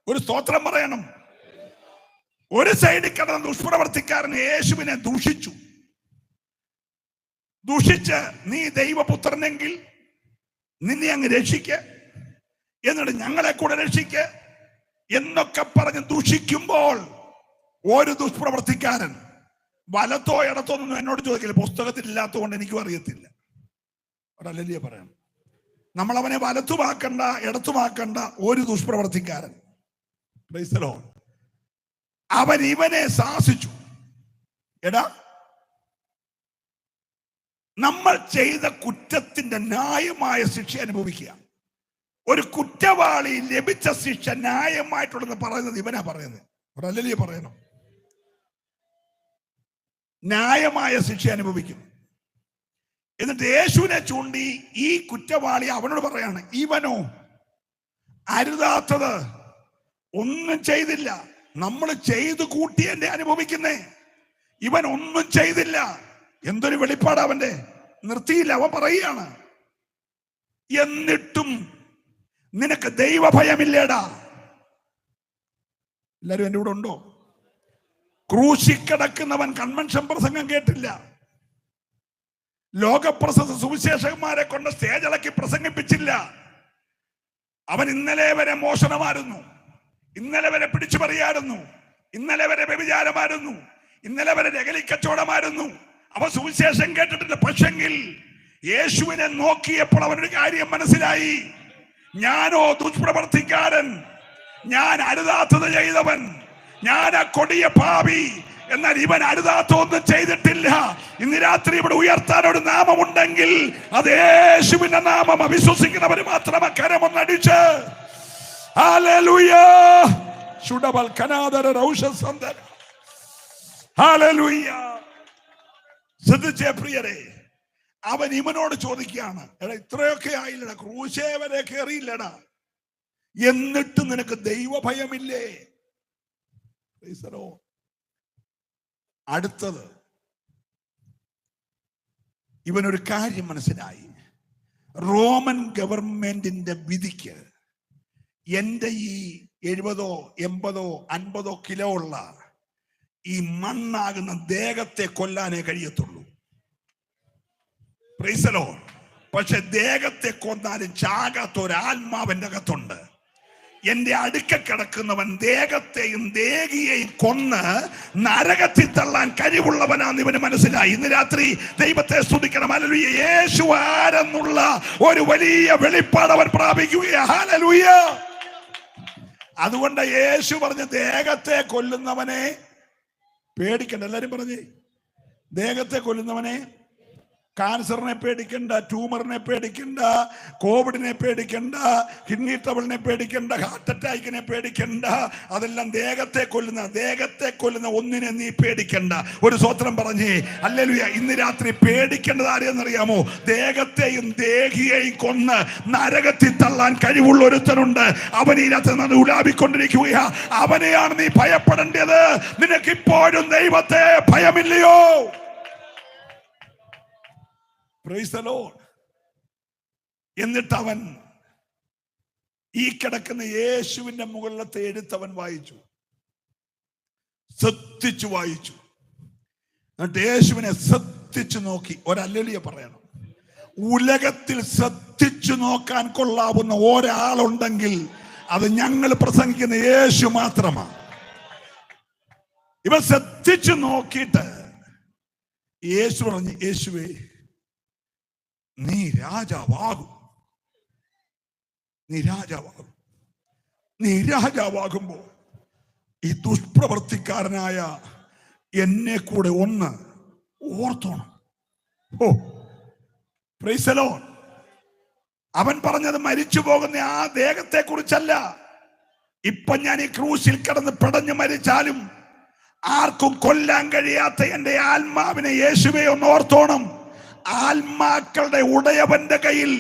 ഒരു സ്തോത്രം പറയണം. ഒരു സൈഡിൽ കിടന്ന ദുഷ്പ്രവർത്തിക്കാരൻ യേശുവിനെ ദൂഷിച്ച് നീ ദൈവപുത്രനെങ്കിൽ നിന്നെ അങ്ങ് രക്ഷിക്ക്, എന്നിട്ട് ഞങ്ങളെ കൂടെ രക്ഷിക്ക് എന്നൊക്കെ പറഞ്ഞ് ദൂഷിക്കുമ്പോൾ ഒരു ദുഷ്പ്രവർത്തിക്കാരൻ വലത്തോ ഇടത്തോ ഒന്നും എന്നോട് ചോദിക്കില്ല. പുസ്തകത്തിൽ ഇല്ലാത്തതുകൊണ്ട് എനിക്കും അറിയത്തില്ല. ഒരല്ലേ പറയണം. നമ്മൾ അവനെ വലത്തുമാക്കണ്ട, ഇടത്തുമാക്കണ്ട. ഒരു ദുഷ്പ്രവർത്തിക്കാരൻ, പ്രൈസ് ദി ലോർഡ്, അവൻ ഇവനെ ശാസിച്ചു. എടാ, നമ്മൾ ചെയ്ത കുറ്റത്തിന്റെ ന്യായമായ ശിക്ഷ അനുഭവിക്കുക. ഒരു കുറ്റവാളി ലഭിച്ച ശിക്ഷ ന്യായമായിട്ടുണ്ടെന്ന് പറയുന്നത് ഇവനാ പറയുന്നത്. ഒരല്ലേ പറയണം, ന്യായമായ ശിക്ഷ അനുഭവിക്കും. എന്നിട്ട് യേശുവിനെ ചൂണ്ടി ഈ കുറ്റവാളി അവനോട് പറയാണ്, ഇവനോ അരുതാത്തത് ഒന്നും ചെയ്തില്ല, നമ്മൾ ചെയ്തു കൂട്ടിയെന്നെ അനുഭവിക്കുന്നേ, ഇവൻ ഒന്നും ചെയ്തില്ല. എന്തൊരു വെളിപ്പാട് അവന്റെ! നിർത്തിയില്ല, അവൻ പറയുകയാണ്, എന്നിട്ടും നിനക്ക് ദൈവഭയമില്ലേടാ. എല്ലാരും എന്റെ കൂടെ ഉണ്ടോ? ക്രൂശി കിടക്കുന്നവൻ കൺവെൻഷൻ പ്രസംഗം കേട്ടില്ല, ലോകപ്രശസ്ത സുവിശേഷകന്മാരെ കൊണ്ട് സ്റ്റേജിളക്കി പ്രസംഗിപ്പിച്ചില്ല. അവൻ ഇന്നലെ വരെ മോഷണമായിരുന്നു, ഇന്നലെ വരെ പിടിച്ചു പറയായിരുന്നു, ഇന്നലെ വരെ വ്യഭിചാരമായിരുന്നു, ഇന്നലെ വരെ രകലിക്കച്ചവടമായിരുന്നു. അവൻ സുവിശേഷം കേട്ടിട്ടില്ല. പക്ഷെങ്കിൽ യേശുവിനെ നോക്കിയപ്പോൾ അവനൊരു കാര്യം മനസ്സിലായി, ഞാനോ ദുഷ്പ്രവർത്തിക്കാരൻ, ഞാൻ അരുതാത്തത് ചെയ്തവൻ, ഞാൻ ആ കൊടിയ പാപി. എന്നാൽ ഇവൻ അരുതാത്തൊന്നും ചെയ്തിട്ടില്ല. ഇന്ന് രാത്രി ഇവിടെ ഉയർത്താൻ ഒരു നാമമുണ്ടെങ്കിൽ അത് യേശുവിന്റെ നാമം. വിശ്വസിക്കുന്നവർ മാത്രം കരമൊന്നടിച്ച് ഹല്ലേലൂയ. ശുഡബൽ കനാദര റൗഷസന്ദന. ഹല്ലേലൂയ. ശ്രദ്ധിച്ചേ പ്രിയരെ, അവൻ ഇവനോട് ചോദിക്കുകയാണ്, എടാ ഇത്രയൊക്കെ ആയില്ലടാ, ക്രൂശേ വരെ കയറിയില്ലടാ, എന്നിട്ട് നിനക്ക് ദൈവഭയമില്ലേ? അടുത്തത് ഇവനൊരു കാര്യം മനസ്സിലായി, റോമൻ ഗവൺമെന്റിന്റെ വിധിക്ക് എന്റെ ഈ 70, 80, 50 കിലോ ഉള്ള ഈ മണ്ണാകുന്ന ദേഹത്തെ കൊല്ലാനേ കഴിയത്തുള്ളൂ. Praise the lord. പക്ഷെ ദേഹത്തെ കൊന്നാലും ചാകാത്ത ഒരു ആത്മാവിന്റെ അകത്തുണ്ട്. എന്റെ അടുക്ക കിടക്കുന്നവൻ ദേഹത്തെയും ദേഹിയെയും കൊന്ന് നരകത്തിൽ തള്ളാൻ കഴിവുള്ളവനാന്ന് ഇവന് മനസ്സിലായി. ഇന്ന് രാത്രി ദൈവത്തെ സ്തുതിക്കണം. ഹല്ലേലൂയ. യേശു ആരെന്നുള്ള ഒരു വലിയ വെളിപ്പാട് അവൻ പ്രാപിക്കുകയാണ്. ഹല്ലേലൂയ. അതുകൊണ്ട് യേശു പറഞ്ഞ ദേഹത്തെ കൊല്ലുന്നവനെ പേടിക്കണ്ട. എല്ലാരും പറഞ്ഞേ, ദേഹത്തെ കൊല്ലുന്നവനെ, കാൻസറിനെ പേടിക്കണ്ട, ട്യൂമറിനെ പേടിക്കണ്ട, കോവിഡിനെ പേടിക്കണ്ട, കിഡ്നി ട്രബിളിനെ പേടിക്കണ്ട, ഹാർട്ട് അറ്റാക്കിനെ പേടിക്കണ്ട. അതെല്ലാം ദേഹത്തെ കൊല്ലുന്ന ഒന്നിനെ നീ പേടിക്കണ്ട. ഒരു സ്വത്രം പറഞ്ഞേ ഹല്ലേലൂയ. ഇന്ന് രാത്രി പേടിക്കേണ്ടത് ആരെയെന്നറിയാമോ? ദേഹത്തെയും ദേഹിയെയും കൊന്ന് നരകത്തിൽ തള്ളാൻ കഴിവുള്ള ഒരുത്തനുണ്ട്. അവൻ ഈ രാത്രി ഉലാവിക്കൊണ്ടിരിക്കുകയാ. അവനെയാണ് നീ ഭയപ്പെടേണ്ടത്. നിനക്കിപ്പോഴും ദൈവത്തെ ഭയമില്ലയോ? Price the Lord. എന്നിട്ട് അവൻ ഈ കിടക്കുന്ന യേശുവിന്റെ മുകളിലത്തെ എഴുത്തവൻ വായിച്ചു, ശ്രദ്ധിച്ചു വായിച്ചു. എന്നിട്ട് യേശുവിനെ ശ്രദ്ധിച്ചു നോക്കി. ഒരല്ലേലൂയ പറയണം. ഉലകത്തിൽ ശ്രദ്ധിച്ചു നോക്കാൻ കൊള്ളാവുന്ന ഒരാളുണ്ടെങ്കിൽ അത് ഞങ്ങൾ പ്രസംഗിക്കുന്ന യേശു മാത്രമാണ്. ഇവൻ ശ്രദ്ധിച്ചു നോക്കിയിട്ട് യേശു പറഞ്ഞു, യേശുവേ നീ രാജാവാകും. നീ രാജാവാകുമ്പോ ഈ ദുഷ്പ്രവർത്തിക്കാരനായ എന്നെ കൂടെ ഒന്ന് ഓർത്തോണം. ഓ പ്രൈസ് ദി ലോർഡ്. അവൻ പറഞ്ഞത് മരിച്ചു പോകുന്ന ആ ദേഹത്തെ കുറിച്ചല്ല. ഇപ്പൊ ഞാൻ ഈ ക്രൂശിൽ കിടന്ന് പിടഞ്ഞു മരിച്ചാലും ആർക്കും കൊല്ലാൻ കഴിയാത്ത എന്റെ ആത്മാവിനെ യേശുവേ ഒന്ന് ഓർത്തോണം. ആത്മാക്കളുടെ ഉടയവന്റെ കയ്യിൽ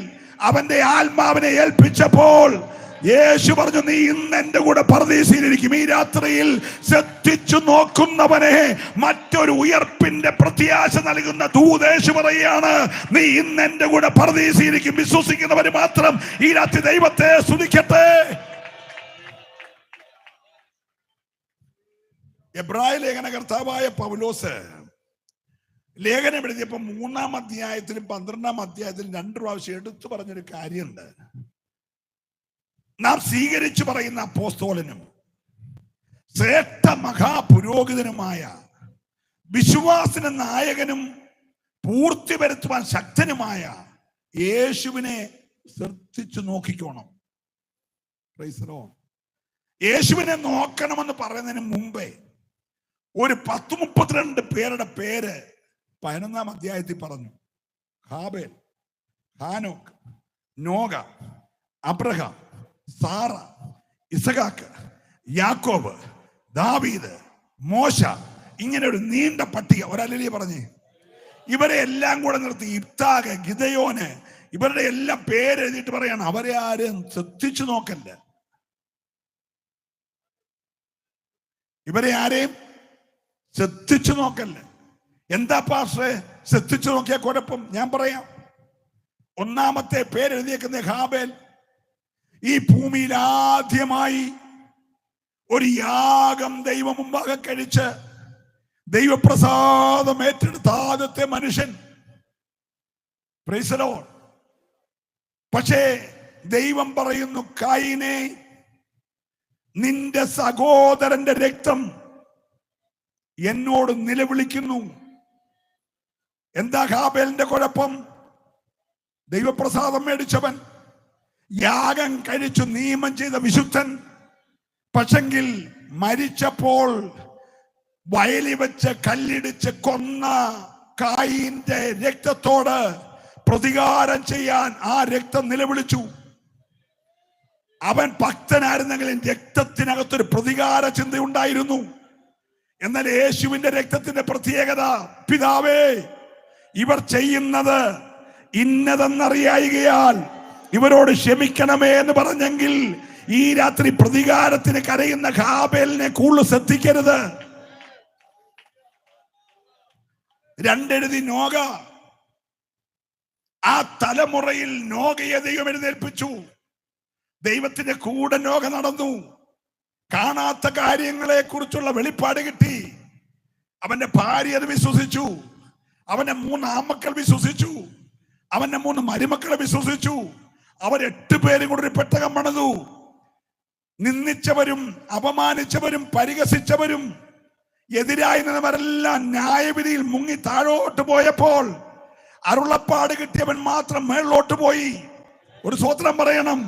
അവന്റെ ആത്മാവിനെ ഏൽപ്പിച്ചപ്പോൾ യേശു പറഞ്ഞു, നീ ഇന്ന് എന്റെ കൂടെ പരദീസയിലിരിക്കും. ഈ രാത്രിയിൽ ശ്രദ്ധിച്ചു നോക്കുന്നവനെ മറ്റൊരു ഉയർപ്പിന്റെ പ്രത്യാശ നൽകുന്ന ദൂതേശു പറയുകയാണ്, നീ ഇന്ന് എന്റെ കൂടെ പരദീസയിലിരിക്കും. വിശ്വസിക്കുന്നവര് മാത്രം ഈ രാത്രി ദൈവത്തെ സ്തുതിക്കട്ടെ. എബ്രായ ലേഖന കർത്താവായ പൗലോസ് ലേഖനം എഴുതിയപ്പോ 3-ാം അധ്യായത്തിലും 12-ാം അധ്യായത്തിലും 2 പ്രാവശ്യം എടുത്തു പറഞ്ഞൊരു കാര്യമുണ്ട്. നാം സ്വീകരിച്ചു പറയുന്ന അപ്പോസ്തലനും ശ്രേഷ്ഠ മഹാപുരോഹിതനുമായ വിശ്വാസന നായകനും പൂർത്തി വരുത്തുവാൻ ശക്തനുമായ യേശുവിനെ ശ്രദ്ധിച്ചു നോക്കിക്കോണം. Praise the lord. യേശുവിനെ നോക്കണമെന്ന് പറയുന്നതിന് മുമ്പേ ഒരു 10-32 പേരുടെ പേര് 11-ാം അധ്യായത്തിൽ പറഞ്ഞു. ഹാബേൽ, ഹാനോക്ക്, നോഗ, അബ്രഹാം, സാറ, ഇസഹാക്ക്, യാക്കോബ്, ദാവീദ്, മോശ, ഇങ്ങനെ ഒരു നീണ്ട പട്ടിക. ഒരല്ലേ പറഞ്ഞേ? ഇവരെ എല്ലാം കൂടെ നിർത്തി ഇബ്താഖ്, ഗിദയോന്, ഇവരുടെ എല്ലാം പേര് എഴുതിയിട്ട് പറയാണ് അവരെ ആരും ശ്രദ്ധിച്ചു നോക്കല്ല. ഇവരെ ആരെയും ശ്രദ്ധിച്ചു നോക്കല്ല. എന്താ പാസ്റ്ററെ ശ്രദ്ധിച്ചു നോക്കിയ കുഴപ്പം? ഞാൻ പറയാം. ഒന്നാമത്തെ പേരെഴുതിയേക്കുന്ന ഹാബേൽ ഈ ഭൂമിയിൽ ആദ്യമായി ഒരു യാഗം ദൈവം മുമ്പാകെ കഴിച്ച് ദൈവപ്രസാദം ഏറ്റെടുത്ത ആദ്യത്തെ മനുഷ്യൻ. Price the Lord. പക്ഷേ ദൈവം പറയുന്നു, കായീനേ, നിന്റെ സഹോദരന്റെ രക്തം എന്നോട് നിലവിളിക്കുന്നു. എന്താ ഹാബേലിന്റെ കുഴപ്പം? ദൈവപ്രസാദം മേടിച്ചവൻ, യാഗം കഴിച്ചു നിയമം ചെയ്ത വിശുദ്ധൻ. പക്ഷെങ്കിൽ മരിച്ചപ്പോൾ വയലിൽ വെച്ച് കല്ലിടിച്ച് കൊന്ന കായീന്റെ രക്തത്തോട് പ്രതികാരം ചെയ്യാൻ ആ രക്തം നിലവിളിച്ചു. അവൻ ഭക്തനായിരുന്നെങ്കിലും രക്തത്തിനകത്തൊരു പ്രതികാര ചിന്തയുണ്ടായിരുന്നു. എന്നാൽ യേശുവിന്റെ രക്തത്തിന്റെ പ്രത്യേകത, പിതാവേ, ഇവർ ചെയ്യുന്നത് ഇന്നതെന്നറിയായികയാൽ ഇവരോട് ക്ഷമിക്കണമേ എന്ന് പറഞ്ഞെങ്കിൽ ഈ രാത്രി പ്രതികാരത്തിന് കരയുന്ന ഹാബേലിനെ കൂടുതൽ ശ്രദ്ധിക്കരുത്. രണ്ടെഴുതി നോഗ. ആ തലമുറയിൽ നോഗയെ ദൈവം എഴുന്നേൽപ്പിച്ചു. ദൈവത്തിന്റെ കൂടെ നോഗ നടന്നു. കാണാത്ത കാര്യങ്ങളെ കുറിച്ചുള്ള വെളിപ്പാട് കിട്ടി. അവന്റെ ഭാര്യ അത് വിശ്വസിച്ചു. അവന്റെ 3 ആമക്കൾ വിശ്വസിച്ചു. അവന്റെ 3 മരുമക്കളെ വിശ്വസിച്ചു. അവർ 8 പേരും കൂടെ ഒരു പെട്ടകം പണിതു. നിന്ദിച്ചവരും അപമാനിച്ചവരും പരിഹസിച്ചവരും എതിരായി നിന്നവരെല്ലാം ന്യായവിധിയിൽ മുങ്ങി താഴോട്ട് പോയപ്പോൾ അരുളപ്പാട് കിട്ടിയവൻ മാത്രം മേളിലോട്ട് പോയി. ഒരു സ്വത്രം പറയണം.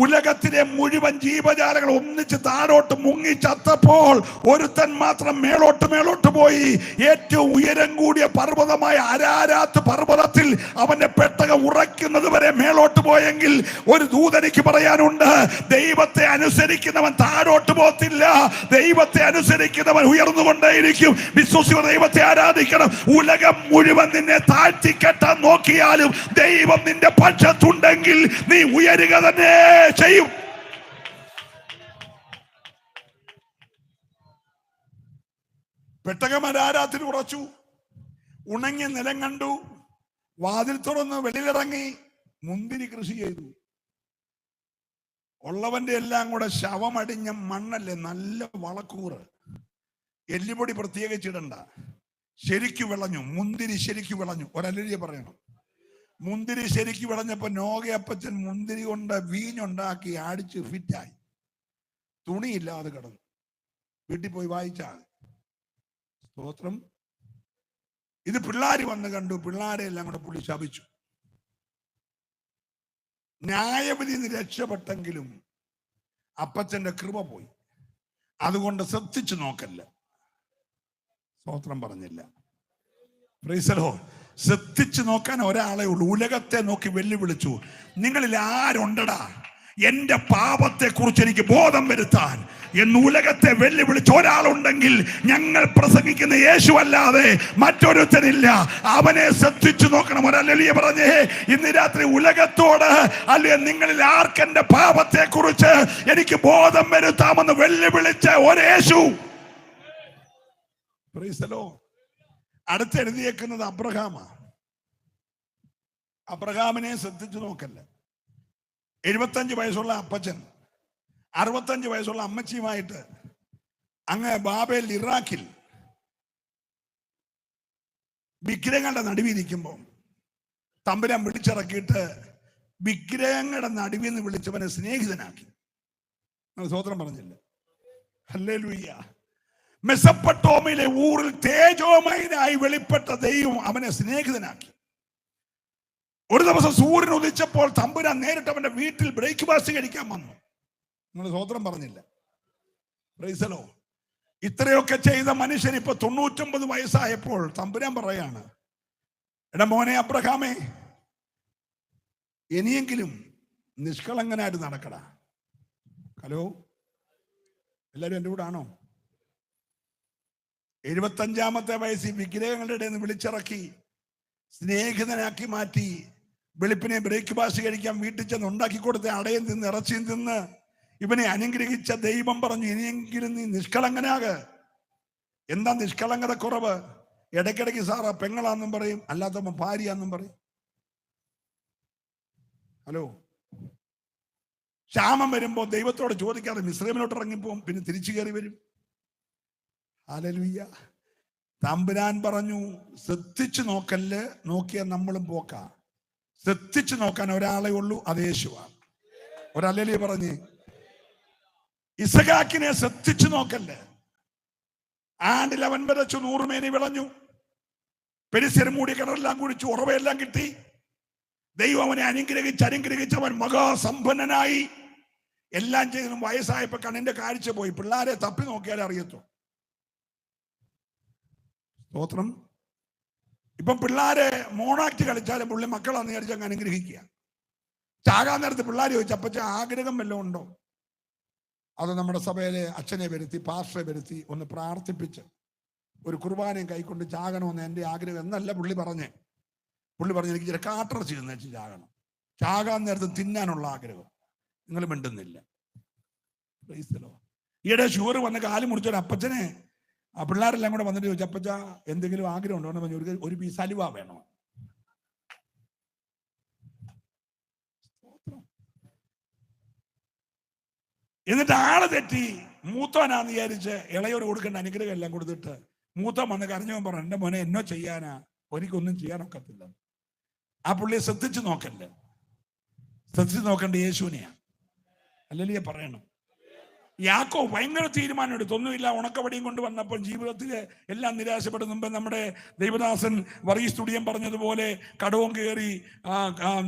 ഉലകത്തിലെ മുഴുവൻ ജീവജാലങ്ങൾ ഒന്നിച്ച് താഴോട്ട് മുങ്ങി ചത്തപ്പോൾ ഒരുത്തൻ മാത്രം മേളോട്ട് പോയി. ഏറ്റവും ഉയരം കൂടിയ പർവ്വതമായ അരാരാത്ത് പർവ്വതത്തിൽ അവന്റെ പെട്ടകം ഉറയ്ക്കുന്നത് വരെ മേളോട്ട് പോയെങ്കിൽ ഒരു ദൂതനിക്ക് പറയാനുണ്ട്, ദൈവത്തെ അനുസരിക്കുന്നവൻ താഴോട്ട് പോകത്തില്ല. ദൈവത്തെ അനുസരിക്കുന്നവൻ ഉയർന്നുകൊണ്ടേയിരിക്കും. വിശ്വസിക്കുന്ന ദൈവത്തെ ആരാധിക്കണം. ഉലകം മുഴുവൻ നിന്നെ താഴ്ത്തിക്കെട്ടാൻ നോക്കിയാലും ദൈവം നിന്റെ പക്ഷത്തുണ്ടെങ്കിൽ നീ ഉയരുക തന്നെ ചെയ്യും. പെട്ടകം അരാരാത്തിൽ ഉറച്ചു. ഉണങ്ങിയ നിലം കണ്ടു. വാതിൽ തുറന്ന് വെളിയിലിറങ്ങി മുന്തിരി കൃഷി ചെയ്തു. ഉള്ളവന്റെ എല്ലാം കൂടെ ശവമടിഞ്ഞ മണ്ണല്ലേ, നല്ല വളക്കൂറ്, എല്ലുപൊടി പ്രത്യേകിച്ചിടണ്ട. ശരിക്കു വിളഞ്ഞു. മുന്തിരി ശരിക്കു വിളഞ്ഞു. ഒരല്ലിയ പറയണം. മുന്തിരി ശരിക്ക് വിളഞ്ഞപ്പോ നോഗയപ്പച്ചൻ മുന്തിരി കൊണ്ട് വീഞ്ഞുണ്ടാക്കി അടിച്ച് ഫിറ്റായി. തുണിയില്ലാതെ കിടന്നു. വീട്ടിൽ പോയി വായിച്ചാൽ സ്തോത്രം. ഇത് പിള്ളാര് വന്ന് കണ്ടു. പിള്ളാരെ എല്ലാം കൂടെ പുള്ളി ശപിച്ചു. ന്യായവിധി രക്ഷപ്പെട്ടെങ്കിലും അപ്പച്ചന്റെ കൃപ പോയി. അതുകൊണ്ട് ശ്രദ്ധിച്ചു നോക്കല്ല. സ്തോത്രം പറഞ്ഞില്ല. Price the Lord. ശ്രദ്ധിച്ചു നോക്കാൻ ഒരാളെ ഉള്ളൂ. ഉലകത്തെ നോക്കി വെല്ലുവിളിച്ചു, നിങ്ങളിൽ ആരുണ്ടടാ എന്റെ പാപത്തെ കുറിച്ച് എനിക്ക് ബോധം വരുത്താൻ എന്ന് ഉലകത്തെ വെല്ലുവിളിച്ച് ഒരാളുണ്ടെങ്കിൽ ഞങ്ങൾ പ്രസംഗിക്കുന്ന യേശു അല്ലാതെ മറ്റൊരുത്തരില്ല. അവനെ ശ്രദ്ധിച്ചു നോക്കണം. ഒരല്ലിയ പറഞ്ഞേ, ഇന്ന് രാത്രി ഉലകത്തോട്, അല്ലെ നിങ്ങളിൽ ആർക്കെന്റെ പാപത്തെ കുറിച്ച് എനിക്ക് ബോധം വരുത്താമെന്ന് വെല്ലുവിളിച്ച ഒരു യേശു. Praise the lord. അടുത്തെഴുതിയേക്കുന്നത് അബ്രഹാമാ. അബ്രഹാമിനെ ശ്രദ്ധിച്ചു നോക്കല്ല. 75 വയസ്സുള്ള അപ്പച്ചൻ 65 വയസ്സുള്ള അമ്മച്ചിയുമായിട്ട് അങ്ങ് ബാബേൽ ഇറാഖിൽ വിഗ്രഹങ്ങളുടെ നടുവിരിക്കുമ്പോൾ തമ്പുരാൻ വിളിച്ചിറക്കിയിട്ട് വിഗ്രഹങ്ങളുടെ നടുവിൽ നിന്ന് വിളിച്ചവനെ സ്നേഹിതനാക്കി. സ്വതന്ത്രം പറഞ്ഞില്ല. ഹല്ലേലൂയ. മെസൊപ്പൊട്ടേമിയയിലെ ഊറിൽ തേജോമയനായി വെളിപ്പെട്ട ദൈവം അവനെ സ്നേഹിതനാക്കി. ഒരു ദിവസം സൂര്യൻ ഉദിച്ചപ്പോൾ തമ്പുരാൻ നേരിട്ട് അവന്റെ വീട്ടിൽ ബ്രേക്ക്ഫാസ്റ്റ് കഴിക്കാൻ വന്നു. നിങ്ങൾ സ്വോത്രം പറഞ്ഞില്ല. Price the Lord. ഇത്രയൊക്കെ ചെയ്ത മനുഷ്യൻ ഇപ്പൊ 99 വയസ്സായപ്പോൾ തമ്പുരാൻ പറയാണ്, എടാ മോനെ അബ്രഹാമേ, ഇനിയെങ്കിലും നിഷ്കളങ്കനായിട്ട് നടക്കടാ. ഹലോ, എല്ലാവരും എൻ്റെ കൂടെ ആണോ? 75-ാമത്തെ വയസ്സിൽ വിഗ്രഹങ്ങളുടെ ഇടയിൽ നിന്ന് വിളിച്ചിറക്കി സ്നേഹിതനാക്കി മാറ്റി വെളുപ്പിനെ ബ്രേക്ക്ഫാസ്റ്റ് കഴിക്കാൻ വീട്ടിൽ ചെന്ന് ഉണ്ടാക്കി കൊടുത്ത അടയും തിന്ന് ഇറച്ചിയും തിന്ന് ഇവനെ അനുഗ്രഹിച്ച ദൈവം പറഞ്ഞു, ഇനിയെങ്കിലും നീ നിഷ്കളങ്കനാക്. എന്താ നിഷ്കളങ്കത കുറവ്? ഇടയ്ക്കിടയ്ക്ക് സാറാ പെങ്ങളാന്നും പറയും, അല്ലാത്തപ്പോ ഭാര്യയാന്നും പറയും. ഹലോ, ക്ഷാമം വരുമ്പോ ദൈവത്തോട് ചോദിക്കാതെ മിസ്രൈമിലോട്ട് ഇറങ്ങിപ്പോവും, പിന്നെ തിരിച്ചു കയറി വരും. ഹല്ലേലൂയ. തമ്പുരാൻ പറഞ്ഞു, ശ്രദ്ധിച്ചു നോക്കല്ല്, നോക്കിയാൽ നമ്മളും പോക്കാ. ശ്രദ്ധിച്ചു നോക്കാൻ ഒരാളെ ഉള്ളൂ, അത് യേശുവാണ്. ഒരല്ലേ പറഞ്ഞ് ഇസഹാക്കിനെ ശ്രദ്ധിച്ചു നോക്കല്ലേ. ആണ്ടിൽ അവൻ വരച്ചു 100 മേനി വിളഞ്ഞു, പെരിസ്യരും മൂടി കിണറെല്ലാം കുഴിച്ചു, ഉറവയെല്ലാം കിട്ടി. ദൈവം അവനെ അനുഗ്രഹിച്ച് അവൻ മഹാസമ്പന്നനായി. എല്ലാം ചെയ്തും വയസ്സായപ്പോ കണ്ണിന്റെ കാഴ്ച പോയി. പിള്ളേരെ തപ്പി നോക്കിയാലേ അറിയത്തോ. സ്തോത്രം. ഇപ്പം പിള്ളേരെ മോണാക്ട് കളിച്ചാലും പുള്ളി മക്കളാന്ന് വിചാരിച്ച് അങ്ങ് അനുഗ്രഹിക്കുക. ചാകാൻ നേരത്ത് പിള്ളേർ ചോദിച്ചു, അപ്പച്ച ആഗ്രഹം വല്ലതും ഉണ്ടോ? അത് നമ്മുടെ സഭയിലെ അച്ഛനെ വരുത്തി, പാസ്റ്ററെ വരുത്തി ഒന്ന് പ്രാർത്ഥിപ്പിച്ച് ഒരു കുർബാനയും കൈക്കൊണ്ട് ചാകണമെന്ന് എൻ്റെ ആഗ്രഹം എന്നല്ല പുള്ളി പറഞ്ഞു, എനിക്ക് ചില കാട്ടിറച്ചി എന്ന് വെച്ച് ചാകണം. ചാകാൻ നേരത്ത് തിന്നാനുള്ള ആഗ്രഹം. നിങ്ങൾ മിണ്ടുന്നില്ല. ഈയിടെ ഷുഗർ വന്ന കാല് മുറിച്ചൊരു അപ്പച്ചനെ ആ പിള്ളേരെല്ലാം കൂടെ വന്നിട്ട് ചോദിച്ചു, അപ്പച്ച എന്തെങ്കിലും ആഗ്രഹം ഉണ്ടോ? ഒരു പീസ് അലുവ വേണോ? എന്നിട്ട് ആള് തെറ്റി മൂത്തവനാന്ന് വിചാരിച്ച് ഇളയോട് കൊടുക്കേണ്ട അനുഗ്രഹം എല്ലാം കൊടുത്തിട്ട് മൂത്തവൻ വന്ന് കരഞ്ഞവൻ പറഞ്ഞു, എൻ്റെ മോനെ എന്നോ ചെയ്യാനാ, എനിക്കൊന്നും ചെയ്യാനൊക്കത്തില്ല. ആ പുള്ളിയെ ശ്രദ്ധിച്ചു നോക്കല്ലേ. ശ്രദ്ധിച്ചു നോക്കേണ്ട യേശുവിനെയാ. അല്ലല്ലേ പറയണം. യാക്കോബ് ഭയങ്കര തീരുമാനം എടുത്തു. ഒന്നുമില്ല, ഉണക്കവടിയും കൊണ്ട് വന്നപ്പോൾ ജീവിതത്തിൽ എല്ലാം നിരാശപ്പെടും. മുമ്പ് നമ്മുടെ ദൈവദാസൻ വർഗീസ് തുടിയൻ പറഞ്ഞതുപോലെ കടവും കയറി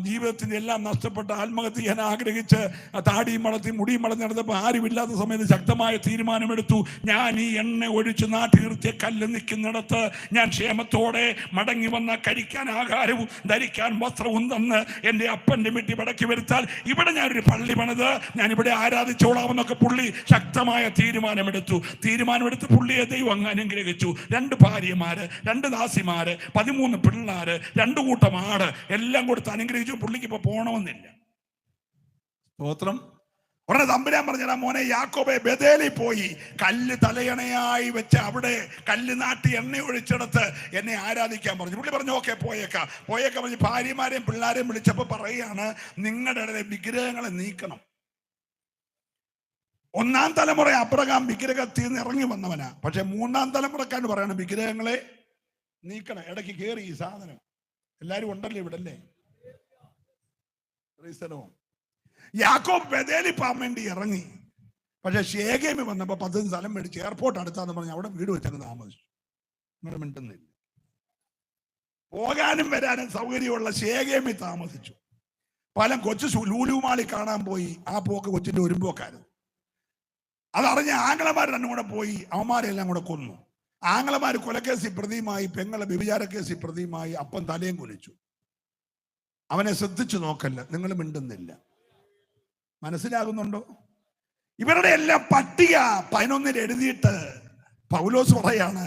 ജീവിതത്തിന്റെ എല്ലാം നഷ്ടപ്പെട്ട ആത്മഹത്യ ചെയ്യാൻ ആഗ്രഹിച്ച് താടിയും വളർത്തി മുടിയും വളർത്തി നടന്നപ്പോൾ ആരുമില്ലാത്ത സമയത്ത് ശക്തമായ തീരുമാനമെടുത്തു. ഞാൻ ഈ എണ്ണ ഒഴിച്ച് നാട്ടി നിർത്തിയ കല്ല് നിൽക്കുന്നിടത്ത് ഞാൻ ക്ഷേമത്തോടെ മടങ്ങി വന്ന കഴിക്കാൻ ആഹാരവും ധരിക്കാൻ വസ്ത്രവും തന്ന് എൻ്റെ അപ്പൻ്റെ വീട്ടിൽ മടക്കി വരുത്താൽ ഇവിടെ ഞാനൊരു പള്ളി പണിത് ഞാൻ ഇവിടെ ആരാധിച്ചോളാമെന്നൊക്കെ പുള്ളി ശക്തമായ തീരുമാനമെടുത്ത് പുള്ളിയെ ദൈവം അങ്ങ് അനുഗ്രഹിച്ചു. 2 ഭാര്യമാര്, 2 ദാസിമാര്, 13 പിള്ളേര്, 2 കൂട്ടം ആട് എല്ലാം കൊടുത്ത് അനുഗ്രഹിച്ചു. പുള്ളിക്ക് ഇപ്പൊ പോണമെന്നില്ല. സ്തോത്രം. ഉടനെ തമ്പുരാൻ പറഞ്ഞാ, മോനെ യാക്കോബെ, ബേഥേലിൽ പോയി കല്ല് തലയണയായി വെച്ച് അവിടെ കല്ല് നാട്ടി എണ്ണ ഒഴിച്ചെടുത്ത് എന്നെ ആരാധിക്കാൻ പറഞ്ഞു. പുള്ളി പറഞ്ഞു, ഓക്കെ പോയേക്കാം പറഞ്ഞ് ഭാര്യമാരെയും പിള്ളേരെയും വിളിച്ചപ്പോ പറയുകയാണ്, നിങ്ങളുടെ വിഗ്രഹങ്ങളെ നീക്കണം. 1-ാം തലമുറ അബ്രഹാം വിഗ്രഹത്തിൽ നിന്ന് ഇറങ്ങി വന്നവനാ. പക്ഷെ 3-ാം തലമുറക്കാരന് പറയണം, വിഗ്രഹങ്ങളെ നീക്കണം. ഇടയ്ക്ക് കയറി ഈ സാധനം. എല്ലാരും ഉണ്ടല്ലോ ഇവിടെ അല്ലേ? യാക്കോബ് ബേഥേലിൽ പോകാൻ വേണ്ടി ഇറങ്ങി. പക്ഷെ ശേഖേമിൽ വന്നപ്പോ 10 സ്ഥലം മേടിച്ച് എയർപോർട്ട് അടുത്താന്ന് പറഞ്ഞ് അവിടെ വീട് വെച്ചങ്ങ് താമസിച്ചു. ഇവിടെ മിണ്ടുന്നില്ല. പോകാനും വരാനും സൗകര്യമുള്ള ശേഖേമിൽ താമസിച്ചു. പല കൊച്ചു ലൂലുമാളി കാണാൻ പോയി. ആ പോക്ക് കൊച്ചിന്റെ ഒരുമ്പോക്കായിരുന്നു. അതറിഞ്ഞ ആംഗ്ലമാർ 2 കൂടെ പോയി അവന്മാരെല്ലാം കൂടെ കൊന്നു. ആംഗ്ലമാർ കൊലക്കേസിൽ പ്രതിയുമായി, പെങ്ങളെ വ്യഭിചാര കേസിൽ പ്രതിയുമായി. അപ്പൻ തലയും കുലിച്ചു. അവനെ ശ്രദ്ധിച്ചു നോക്കല്ല. നിങ്ങൾ മിണ്ടുന്നില്ല. മനസ്സിലാകുന്നുണ്ടോ? ഇവരുടെ എല്ലാം പട്ടിക 11 എഴുതിയിട്ട് പൗലോസ് പറയാണ്,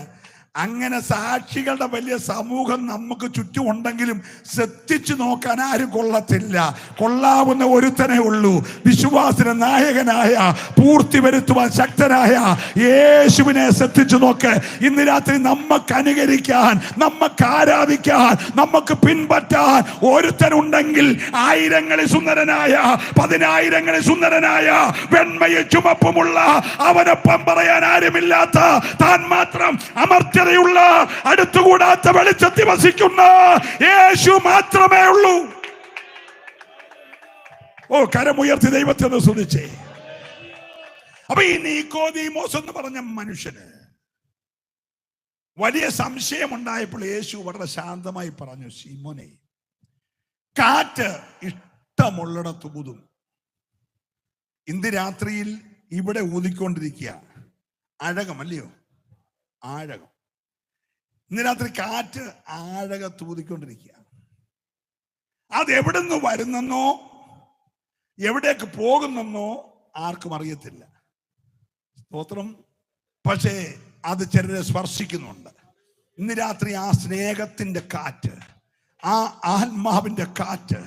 അങ്ങനെ സാക്ഷികളുടെ വലിയ സമൂഹം നമുക്ക് ചുറ്റും ഉണ്ടെങ്കിലും ശ്രദ്ധിച്ചു നോക്കാൻ ആരും കൊള്ളത്തില്ല. കൊള്ളാവുന്ന ഒരുത്തനെ ഉള്ളൂ, വിശ്വാസത്തിന് നായകനായ, പൂർത്തി വരുത്തുവാൻ ശക്തനായ യേശുവിനെ ശ്രദ്ധിച്ചു നോക്ക്. ഇന്ന് രാത്രി നമുക്ക് അനുകരിക്കാൻ, നമുക്ക് ആരാധിക്കാൻ, നമുക്ക് പിൻപറ്റാൻ ഒരുത്തനുണ്ടെങ്കിൽ 1000ങ്ങളിൽ സുന്ദരനായ, 10000ങ്ങളിൽ സുന്ദരനായ, വെണ്മയും ചുമപ്പുമുള്ള, അവനൊപ്പം പറയാൻ ആരുമില്ലാത്ത, താൻ മാത്രം അമർത്തി അടുത്തുകൂടാത്ത വെളിച്ചത്തിൽ വസിക്കുന്ന യേശു മാത്രമേ ഉള്ളൂ. ഓ, കരമുയർത്തി ദൈവത്തെ ഒന്ന് സ്തുതിച്ചേ. അപ്പൊ ഈ നിക്കോദീമോസ് എന്ന് പറഞ്ഞ മനുഷ്യന് വലിയ സംശയം ഉണ്ടായപ്പോൾ യേശു വളരെ ശാന്തമായി പറഞ്ഞു, ശിമോനെ, കാറ്റ് ഇഷ്ടമുള്ളിടത്ത് ഊതും. ഇന്ന് രാത്രിയിൽ ഇവിടെ ഊതിക്കൊണ്ടിരിക്കുക ആഴകമല്ലയോ? ആഴകം. ഇന്ന് രാത്രി കാറ്റ് ആഴകത്ത് ഊതിക്കൊണ്ടിരിക്കുക. അത് എവിടെ നിന്ന് വരുന്നെന്നോ എവിടേക്ക് പോകുന്നെന്നോ ആർക്കും അറിയത്തില്ല. സ്തോത്രം. പക്ഷേ അത് ചിലരെ സ്പർശിക്കുന്നുണ്ട്. ഇന്ന് രാത്രി ആ സ്നേഹത്തിന്റെ കാറ്റ്, ആ ആത്മാവിന്റെ കാറ്റ്,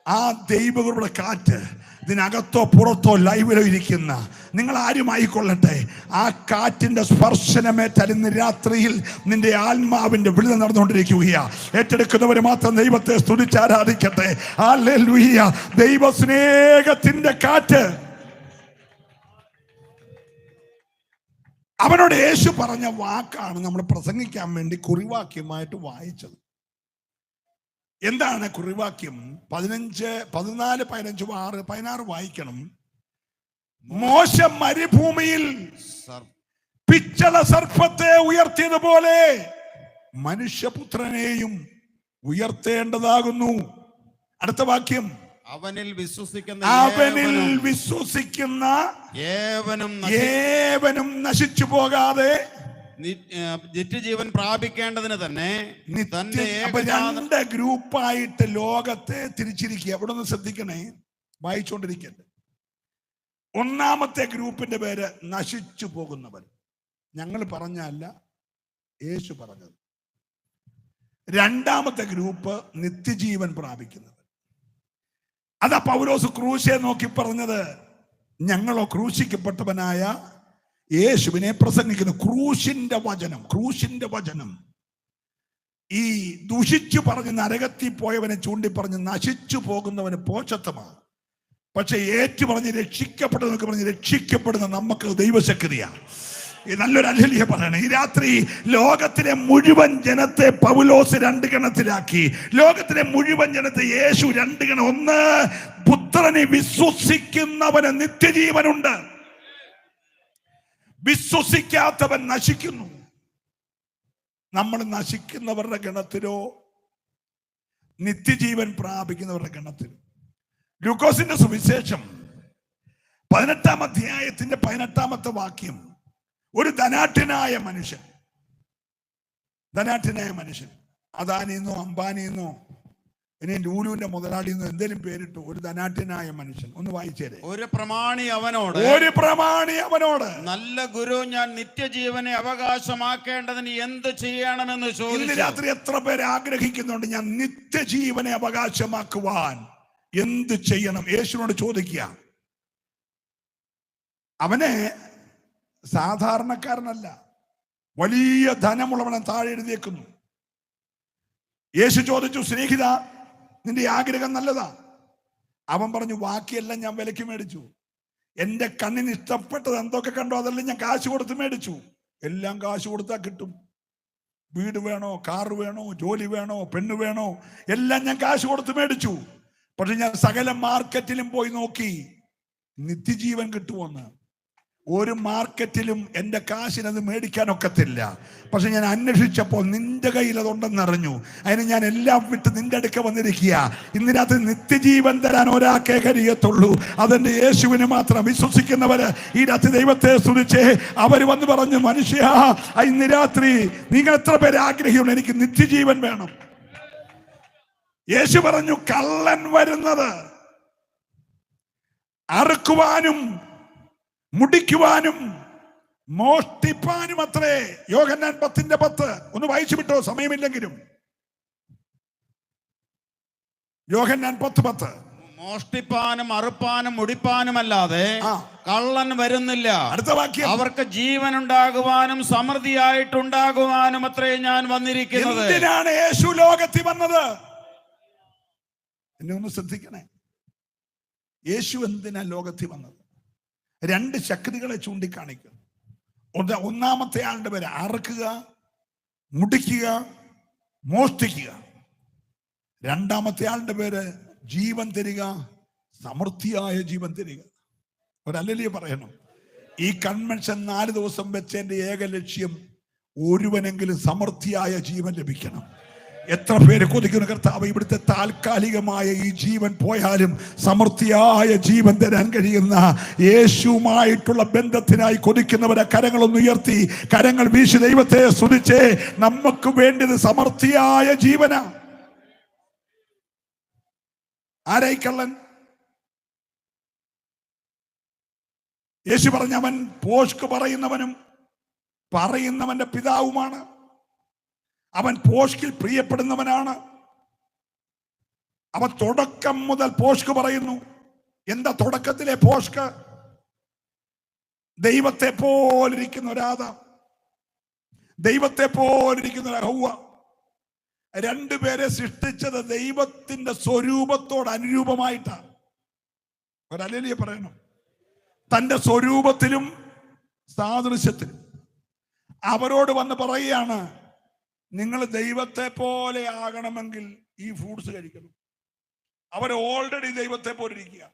ആ ദൈവങ്ങളുടെ കാറ്റ് ഇതിനകത്തോ പുറത്തോ ലൈവിലോ ഇരിക്കുന്ന നിങ്ങൾ ആരുമായിക്കൊള്ളട്ടെ, ആ കാറ്റിന്റെ സ്പർശനമേറ്റാൽ ഇന്ന് രാത്രിയിൽ നിന്റെ ആത്മാവിന്റെ വിടുതൽ നടന്നുകൊണ്ടിരിക്കുകയാണ്. ഏറ്റെടുക്കുന്നവർ മാത്രം ദൈവത്തെ സ്തുതിച്ച് ആരാധിക്കട്ടെ. ഹല്ലേലൂയ. ദൈവ സ്നേഹത്തിന്റെ കാറ്റ്. അവനോട് യേശു പറഞ്ഞ വാക്കാണ് നമ്മൾ പ്രസംഗിക്കാൻ വേണ്ടി കുറിവാക്യമായിട്ട് വായിച്ചത്. എന്താണ് കുറിവാക്യം? 15, 14, 15, 6, 16 വായിക്കണം. മോശ മരുഭൂമിയിൽ പിച്ചള സർപ്പത്തെ ഉയർത്തിയതുപോലെ മനുഷ്യപുത്രനെയും ഉയർത്തേണ്ടതാകുന്നു. അടുത്ത വാക്യം, അവനിൽ വിശ്വസിക്കുന്ന ഏവനും നശിച്ചു പോകാതെ നിത്യജീവൻ പ്രാപിക്കേണ്ടതിന് തന്നെ. രണ്ട് ഗ്രൂപ്പായിട്ട് ലോകത്തെ തിരിച്ചിരിക്കുക. അവിടെ ഒന്ന് ശ്രദ്ധിക്കണേ, വായിച്ചുകൊണ്ടിരിക്കട്ടെ. ഒന്നാമത്തെ ഗ്രൂപ്പിന്റെ പേര് നശിച്ചു പോകുന്നവർ. ഞങ്ങൾ പറഞ്ഞല്ല, യേശു പറഞ്ഞത്. രണ്ടാമത്തെ ഗ്രൂപ്പ് നിത്യജീവൻ പ്രാപിക്കുന്നവർ. അതാ പൗലോസ് ക്രൂശെ നോക്കി പറഞ്ഞത്, ഞങ്ങളോ ക്രൂശിക്കപ്പെട്ടവനായ യേശുവിനെ പ്രസംഗിക്കുന്നു. ക്രൂശിന്റെ വചനം ഈ ദുഷിച്ചു പറഞ്ഞ് നരകത്തിൽ പോയവനെ ചൂണ്ടി പറഞ്ഞ് നശിച്ചു പോകുന്നവന് പോഷത്വമാണ്. പക്ഷെ ഏറ്റു പറഞ്ഞ് രക്ഷിക്കപ്പെട്ടതെന്നൊക്കെ പറഞ്ഞ് രക്ഷിക്കപ്പെടുന്ന നമുക്ക് ദൈവശക്തിയാണ്. നല്ലൊരു ഹല്ലേലൂയ പറയണം. ഈ രാത്രി ലോകത്തിലെ മുഴുവൻ ജനത്തെ പൗലോസ് 2 ഗണത്തിലാക്കി. ലോകത്തിലെ മുഴുവൻ ജനത്തെ യേശു 2 ഗണം. ഒന്ന്, പുത്രനെ വിശ്വസിക്കുന്നവന് നിത്യജീവനുണ്ട്. വിശ്വസിക്കാത്തവൻ നശിക്കുന്നു. നമ്മൾ നശിക്കുന്നവരുടെ ഗണത്തിലോ നിത്യജീവൻ പ്രാപിക്കുന്നവരുടെ ഗണത്തിലോ? ലൂക്കോസിന്റെ സുവിശേഷം 18-ാം അധ്യായത്തിന്റെ 18-ാമത്തെ വാക്യം, ഒരു ധനാഢ്യനായ മനുഷ്യൻ, അദാനിന്നോ അംബാനിന്നോ ഇനി ലൂലുവിന്റെ മുതലാളിന്നോ എന്തേലും പേരിട്ടു, ഒരു ധനാഢ്യനായ മനുഷ്യൻ. ഒന്ന് വായിച്ചേരെ. ഒരു പ്രമാണി അവനോട് നല്ല ഗുരു, ഞാൻ നിത്യജീവനെ അവകാശമാക്കേണ്ടതിന് എന്ത് ചെയ്യണമെന്ന് ചോദിച്ചു. ഇന്ന് രാത്രി എത്ര പേര് ആഗ്രഹിക്കുന്നുണ്ട് ഞാൻ നിത്യജീവനെ അവകാശമാക്കുവാൻ എന്ത് ചെയ്യണം? യേശുവിനോട് ചോദിക്കുക. അവനെ സാധാരണക്കാരനല്ല, വലിയ ധനമുള്ളവനെ താഴെ എഴുതിയേക്കുന്നു. യേശു ചോദിച്ചു, സ്നേഹിത, നിന്റെ ആഗ്രഹം നല്ലതാ. അവൻ പറഞ്ഞു, ബാക്കിയെല്ലാം ഞാൻ വിലക്ക് മേടിച്ചു. എന്റെ കണ്ണിന് ഇഷ്ടപ്പെട്ടത് എന്തൊക്കെ കണ്ടോ അതെല്ലാം ഞാൻ കാശ് കൊടുത്ത് മേടിച്ചു. എല്ലാം കാശ് കൊടുത്താൽ കിട്ടും. വീട് വേണോ, കാറ് വേണോ, ജോലി വേണോ, പെണ്ണ് വേണോ, എല്ലാം ഞാൻ കാശ് കൊടുത്ത് മേടിച്ചു. പക്ഷെ ഞാൻ സകല മാർക്കറ്റിലും പോയി നോക്കി, നിത്യജീവൻ കിട്ടുമെന്ന്. ഒരു മാർക്കറ്റിലും എൻ്റെ കാശിനത് മേടിക്കാനൊക്കത്തില്ല. പക്ഷെ ഞാൻ അന്വേഷിച്ചപ്പോൾ നിന്റെ കയ്യിൽ അതുണ്ടെന്നറിഞ്ഞു. അതിന് ഞാൻ എല്ലാം വിട്ട് നിന്റെ അടുക്ക വന്നിരിക്കുക. ഇന്നിനകത്ത് നിത്യജീവൻ തരാൻ ഒരാൾക്കേ കഴിയത്തുള്ളൂ, അതെന്റെ യേശുവിന് മാത്രം. വിശ്വസിക്കുന്നവര് ഈ രാത്രി ദൈവത്തെ സ്തുതിച്ചേ. അവര് വന്ന് പറഞ്ഞു, മനുഷ്യ, ഇന്ന് രാത്രി നിങ്ങൾ എത്ര പേര് ആഗ്രഹിക്കുന്നു എനിക്ക് നിത്യജീവൻ വേണം? യേശു പറഞ്ഞു, കള്ളൻ വരുന്നത് അറുക്കുവാനും മുടിക്കുവാനും മോഷ്ടിപ്പാനും അത്രേ. യോഹന്നാൻ 10:10 ഒന്ന് വായിച്ചു വിട്ടോ, സമയമില്ലെങ്കിലും. യോഹന്നാൻ 10:10. മോഷ്ടിപ്പാനും അറുപ്പാനും മുടിപ്പാനും അല്ലാതെ കള്ളൻ വരുന്നില്ല. അടുത്ത വാക്യം, അവർക്ക് ജീവൻ ഉണ്ടാകുവാനും സമൃദ്ധിയായിട്ടുണ്ടാകുവാനും അത്രേ ഞാൻ വന്നിരിക്കുന്നത്. എന്തിനാണ് യേശു ലോകത്തിൽ വന്നത്? എന്നെ ഒന്ന് ശ്രദ്ധിക്കണേ. യേശു എന്തിനാ ലോകത്തിൽ വന്നത്? 2 ശക്തികളെ ചൂണ്ടിക്കാണിക്കുന്നു. ഒന്നാമത്തെ ആളുടെ പേര് അറുക്കുക, മുടിക്കുക, മോഷ്ടിക്കുക. രണ്ടാമത്തെ ആളുടെ പേര് ജീവൻ തരിക, സമൃദ്ധിയായ ജീവൻ തരിക. ഒരു ഹല്ലേലൂയ പറയണം. ഈ കൺവെൻഷൻ 4 ദിവസം വെച്ചതിന്റെ ഏക ലക്ഷ്യം ഒരുവനെങ്കിലും സമൃദ്ധിയായ ജീവൻ ലഭിക്കണം. എത്ര പേര് കൊതിക്കുന്ന കർത്താവ്, ഇവിടുത്തെ താൽക്കാലികമായ ഈ ജീവൻ പോയാലും സമൃദ്ധിയായ ജീവൻ തരാൻ കഴിയുന്ന യേശുവുമായിട്ടുള്ള ബന്ധത്തിനായി കൊതിക്കുന്നവരെ കരങ്ങളൊന്ന് ഉയർത്തി, കരങ്ങൾ വീശി ദൈവത്തെ സ്തുതിച്ചേ. നമുക്ക് വേണ്ടത് സമൃദ്ധിയായ ജീവനാ. ആരായി കള്ളൻ? യേശു പറഞ്ഞ അവൻ പോഷ്ക് പറയുന്നവനും പറയുന്നവന്റെ പിതാവുമാണ്. അവൻ പോഷ്കിൽ പ്രിയപ്പെടുന്നവനാണ്. അവൻ തുടക്കം മുതൽ പോഷ്ക് പറയുന്നു. എന്താ തുടക്കത്തിലെ പോഷ്ക്? ദൈവത്തെ പോലിരിക്കുന്ന ഒരാദാം, ദൈവത്തെ പോലിരിക്കുന്ന ഒരു ഹൗവ. രണ്ടുപേരെ സൃഷ്ടിച്ചത് ദൈവത്തിന്റെ സ്വരൂപത്തോട് അനുരൂപമായിട്ടാണ്. ഒരല്ലേലിയ പറയണം, തന്റെ സ്വരൂപത്തിലും സാദൃശ്യത്തിലും. അവരോട് വന്ന് പറയുകയാണ്, നിങ്ങൾ ദൈവത്തെ പോലെ ആകണമെങ്കിൽ ഈ ഫ്രൂട്ട്സ് കഴിക്കണം. അവർ ഓൾറെഡി ദൈവത്തെ പോലെ ഇരിക്കുക.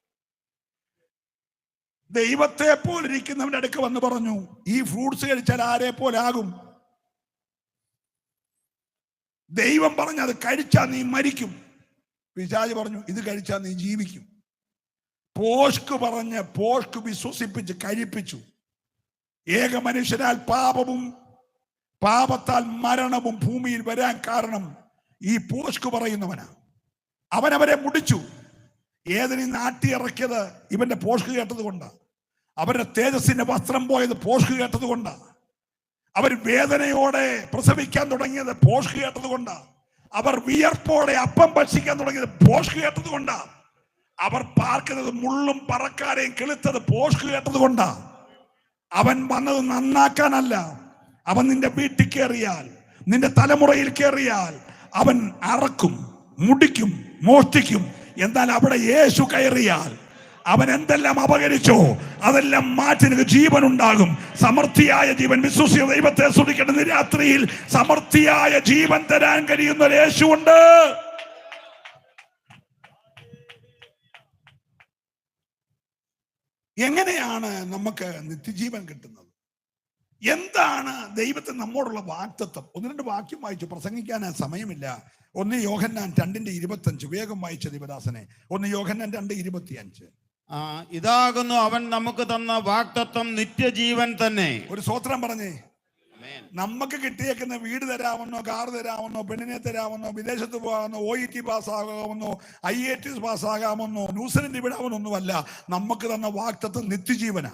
ദൈവത്തെ പോലെ ഇരിക്കുന്നവന്റെ അടുക്ക് വന്ന് പറഞ്ഞു, ഈ ഫ്രൂട്ട്സ് കഴിച്ചാൽ ആരെ പോലെ ആകും? ദൈവം പറഞ്ഞു, അത് കഴിച്ചാൽ നീ മരിക്കും. പിശാച് പറഞ്ഞു, ഇത് കഴിച്ചാൽ നീ ജീവിക്കും. പോഷ്ക് പറഞ്ഞ് പോഷ്ക് വിശ്വസിപ്പിച്ച് കഴിപ്പിച്ചു. ഏക മനുഷ്യനാൽ പാപവും പാപത്താൽ മരണവും ഭൂമിയിൽ വരാൻ കാരണം ഈ പോഷ്ക് പറയുന്നവനാ. അവനവരെ മുടിച്ചു. ഏതിനെ നാട്ടിയിറക്കിയത് ഇവന്റെ പോഷ്ക് കേട്ടത് കൊണ്ടാണ്. അവരുടെ തേജസ്സിന്റെ വസ്ത്രം പോയത് പോഷ്ക് കേട്ടത് കൊണ്ടാണ്. അവർ വേദനയോടെ പ്രസവിക്കാൻ തുടങ്ങിയത് പോഷ്ക് കേട്ടത് കൊണ്ടാണ്. അവർ വിയർപ്പോടെ അപ്പം ഭക്ഷിക്കാൻ തുടങ്ങിയത് പോഷ്ക് കേട്ടത് കൊണ്ടാണ്. അവർ പാർക്കുന്നത് മുള്ളും പറക്കാരെയും കിളുത്തത് പോഷ്ക് കേട്ടത് കൊണ്ടാണ്. അവൻ വന്നത് നന്നാക്കാനല്ല. അവൻ നിന്റെ വീട്ടിൽ കയറിയാൽ, നിന്റെ തലമുറയിൽ കയറിയാൽ അവൻ അറക്കും, മുടിക്കും, മോഷ്ടിക്കും. എന്നാൽ അവിടെ യേശു കയറിയാൽ അവൻ എന്തെല്ലാം അപകരിച്ചോ അതെല്ലാം മാറ്റി നിനക്ക് ജീവൻ ഉണ്ടാകും. സമൃദ്ധിയായ ജീവൻ. വിശ്വസിച്ച ദൈവത്തെ സ്തുതിക്കേണ്ട രാത്രിയിൽ സമൃദ്ധിയായ ജീവൻ തരാൻ കഴിയുന്ന ഒരു യേശു ഉണ്ട്. എങ്ങനെയാണ് നമുക്ക് നിത്യജീവൻ കിട്ടുന്നത്? എന്താണ് ദൈവത്തിന് നമ്മോടുള്ള വാഗ്ദത്തം? ഒന്ന് രണ്ട് വാക്യം വായിച്ചു, പ്രസംഗിക്കാൻ സമയമില്ല. 1 യോഹന്നാൻ 2:25 വേഗം വായിച്ച ദൈവദാസനെ. 1 യോഹന്നാൻ 2:25. ഇതാകുന്നു അവൻ നമുക്ക് തന്ന വാഗ്ദത്തം, നിത്യജീവൻ തന്നെ. ഒരു സ്തോത്രം പറഞ്ഞേ. നമുക്ക് കിട്ടിയേക്കുന്ന വീട് തരാമെന്നോ, കാർ തരാമെന്നോ, പെണ്ണിനെ തരാമെന്നോ, വിദേശത്ത് പോകാമെന്നോ, OET പാസ്സാകാമെന്നോ, IAT പാസ്സാകാമെന്നോ, ന്യൂസിലൻഡ് വിടാമെന്നൊന്നുമല്ല. നമുക്ക് തന്ന വാഗ്ദത്തം നിത്യജീവനാ.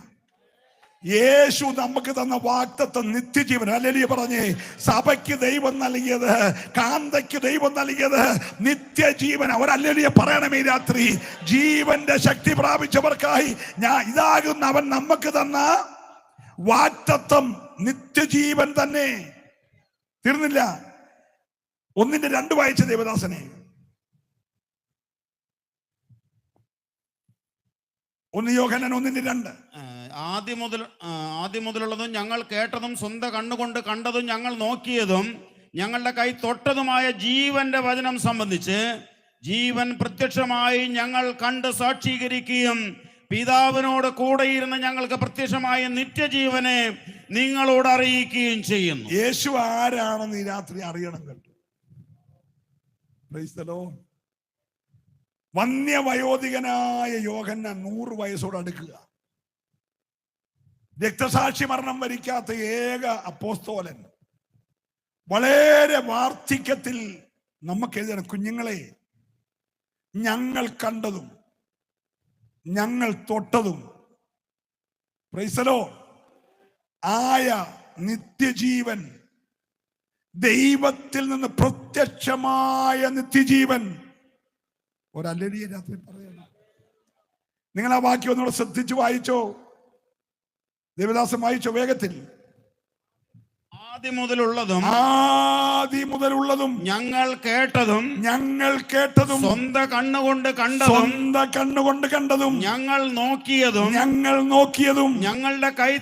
യേശു നമുക്ക് തന്ന വാഗ്ദത്തം നിത്യജീവൻ. ഹല്ലേലൂയ പറഞ്ഞേ. സഭയ്ക്ക് ദൈവം നൽകിയത്, കാന്തയ്ക്ക് ദൈവം നൽകിയത് നിത്യജീവൻ. അവർ ഹല്ലേലൂയ പറയണമേ രാത്രി. ജീവന്റെ ശക്തി പ്രാപിച്ചവർക്കായി ഇതാകുന്ന അവൻ നമുക്ക് തന്ന വാഗ്ദത്തം നിത്യജീവൻ തന്നെ. തീർന്നില്ല. 1:2 വായിച്ച ദേവദാസനെ. 1 യോഹന്നാൻ 1:2. ആദ്യം മുതലുള്ളതും ഞങ്ങൾ കേട്ടതും സ്വന്തം കണ്ണുകൊണ്ട് കണ്ടതും ഞങ്ങൾ നോക്കിയതും ഞങ്ങളുടെ കൈ തൊട്ടതുമായ ജീവന്റെ വചനം സംബന്ധിച്ച് ജീവൻ പ്രത്യക്ഷമായി ഞങ്ങൾ കണ്ട് സാക്ഷീകരിക്കുകയും പിതാവിനോട് കൂടെയിരുന്ന് ഞങ്ങൾക്ക് പ്രത്യക്ഷമായ നിത്യജീവനെ നിങ്ങളോട് അറിയിക്കുകയും ചെയ്യുന്നു. യേശു ആരാണെന്ന് ഈ രാത്രി അറിയണം കേട്ടോ. Praise the lord. വന്യവയോധികനായ യോഹന്നാൻ 100 വയസ്സോട് അടുക്കുക. രക്തസാക്ഷി മരണം വരിക്കാത്ത ഏക അപ്പോസ്തലൻ. വളരെ വാർദ്ധക്യത്തിൽ നമുക്ക് എഴുതണം, കുഞ്ഞുങ്ങളെ, ഞങ്ങൾ കണ്ടതും ഞങ്ങൾ തൊട്ടതും പ്രൈസ് ദി ലോർഡ് ആയ നിത്യജീവൻ, ദൈവത്തിൽ നിന്ന് പ്രത്യക്ഷമായ നിത്യജീവൻ. ഒരല്ലേലൂയ രാത്രി പറയണം. നിങ്ങൾ ആ വാക്യം ഒന്നുകൂടെ ശ്രദ്ധിച്ചു വായിച്ചോ. ദേവദാസൻ വായിച്ചോ വേഗത്തിൽ. ആദ്യം മുതലുള്ളതും ഞങ്ങൾ കേട്ടതും സ്വന്തം കണ്ണുകൊണ്ട് കണ്ടതും ഞങ്ങൾ നോക്കിയതും ഞങ്ങളുടെ കൈ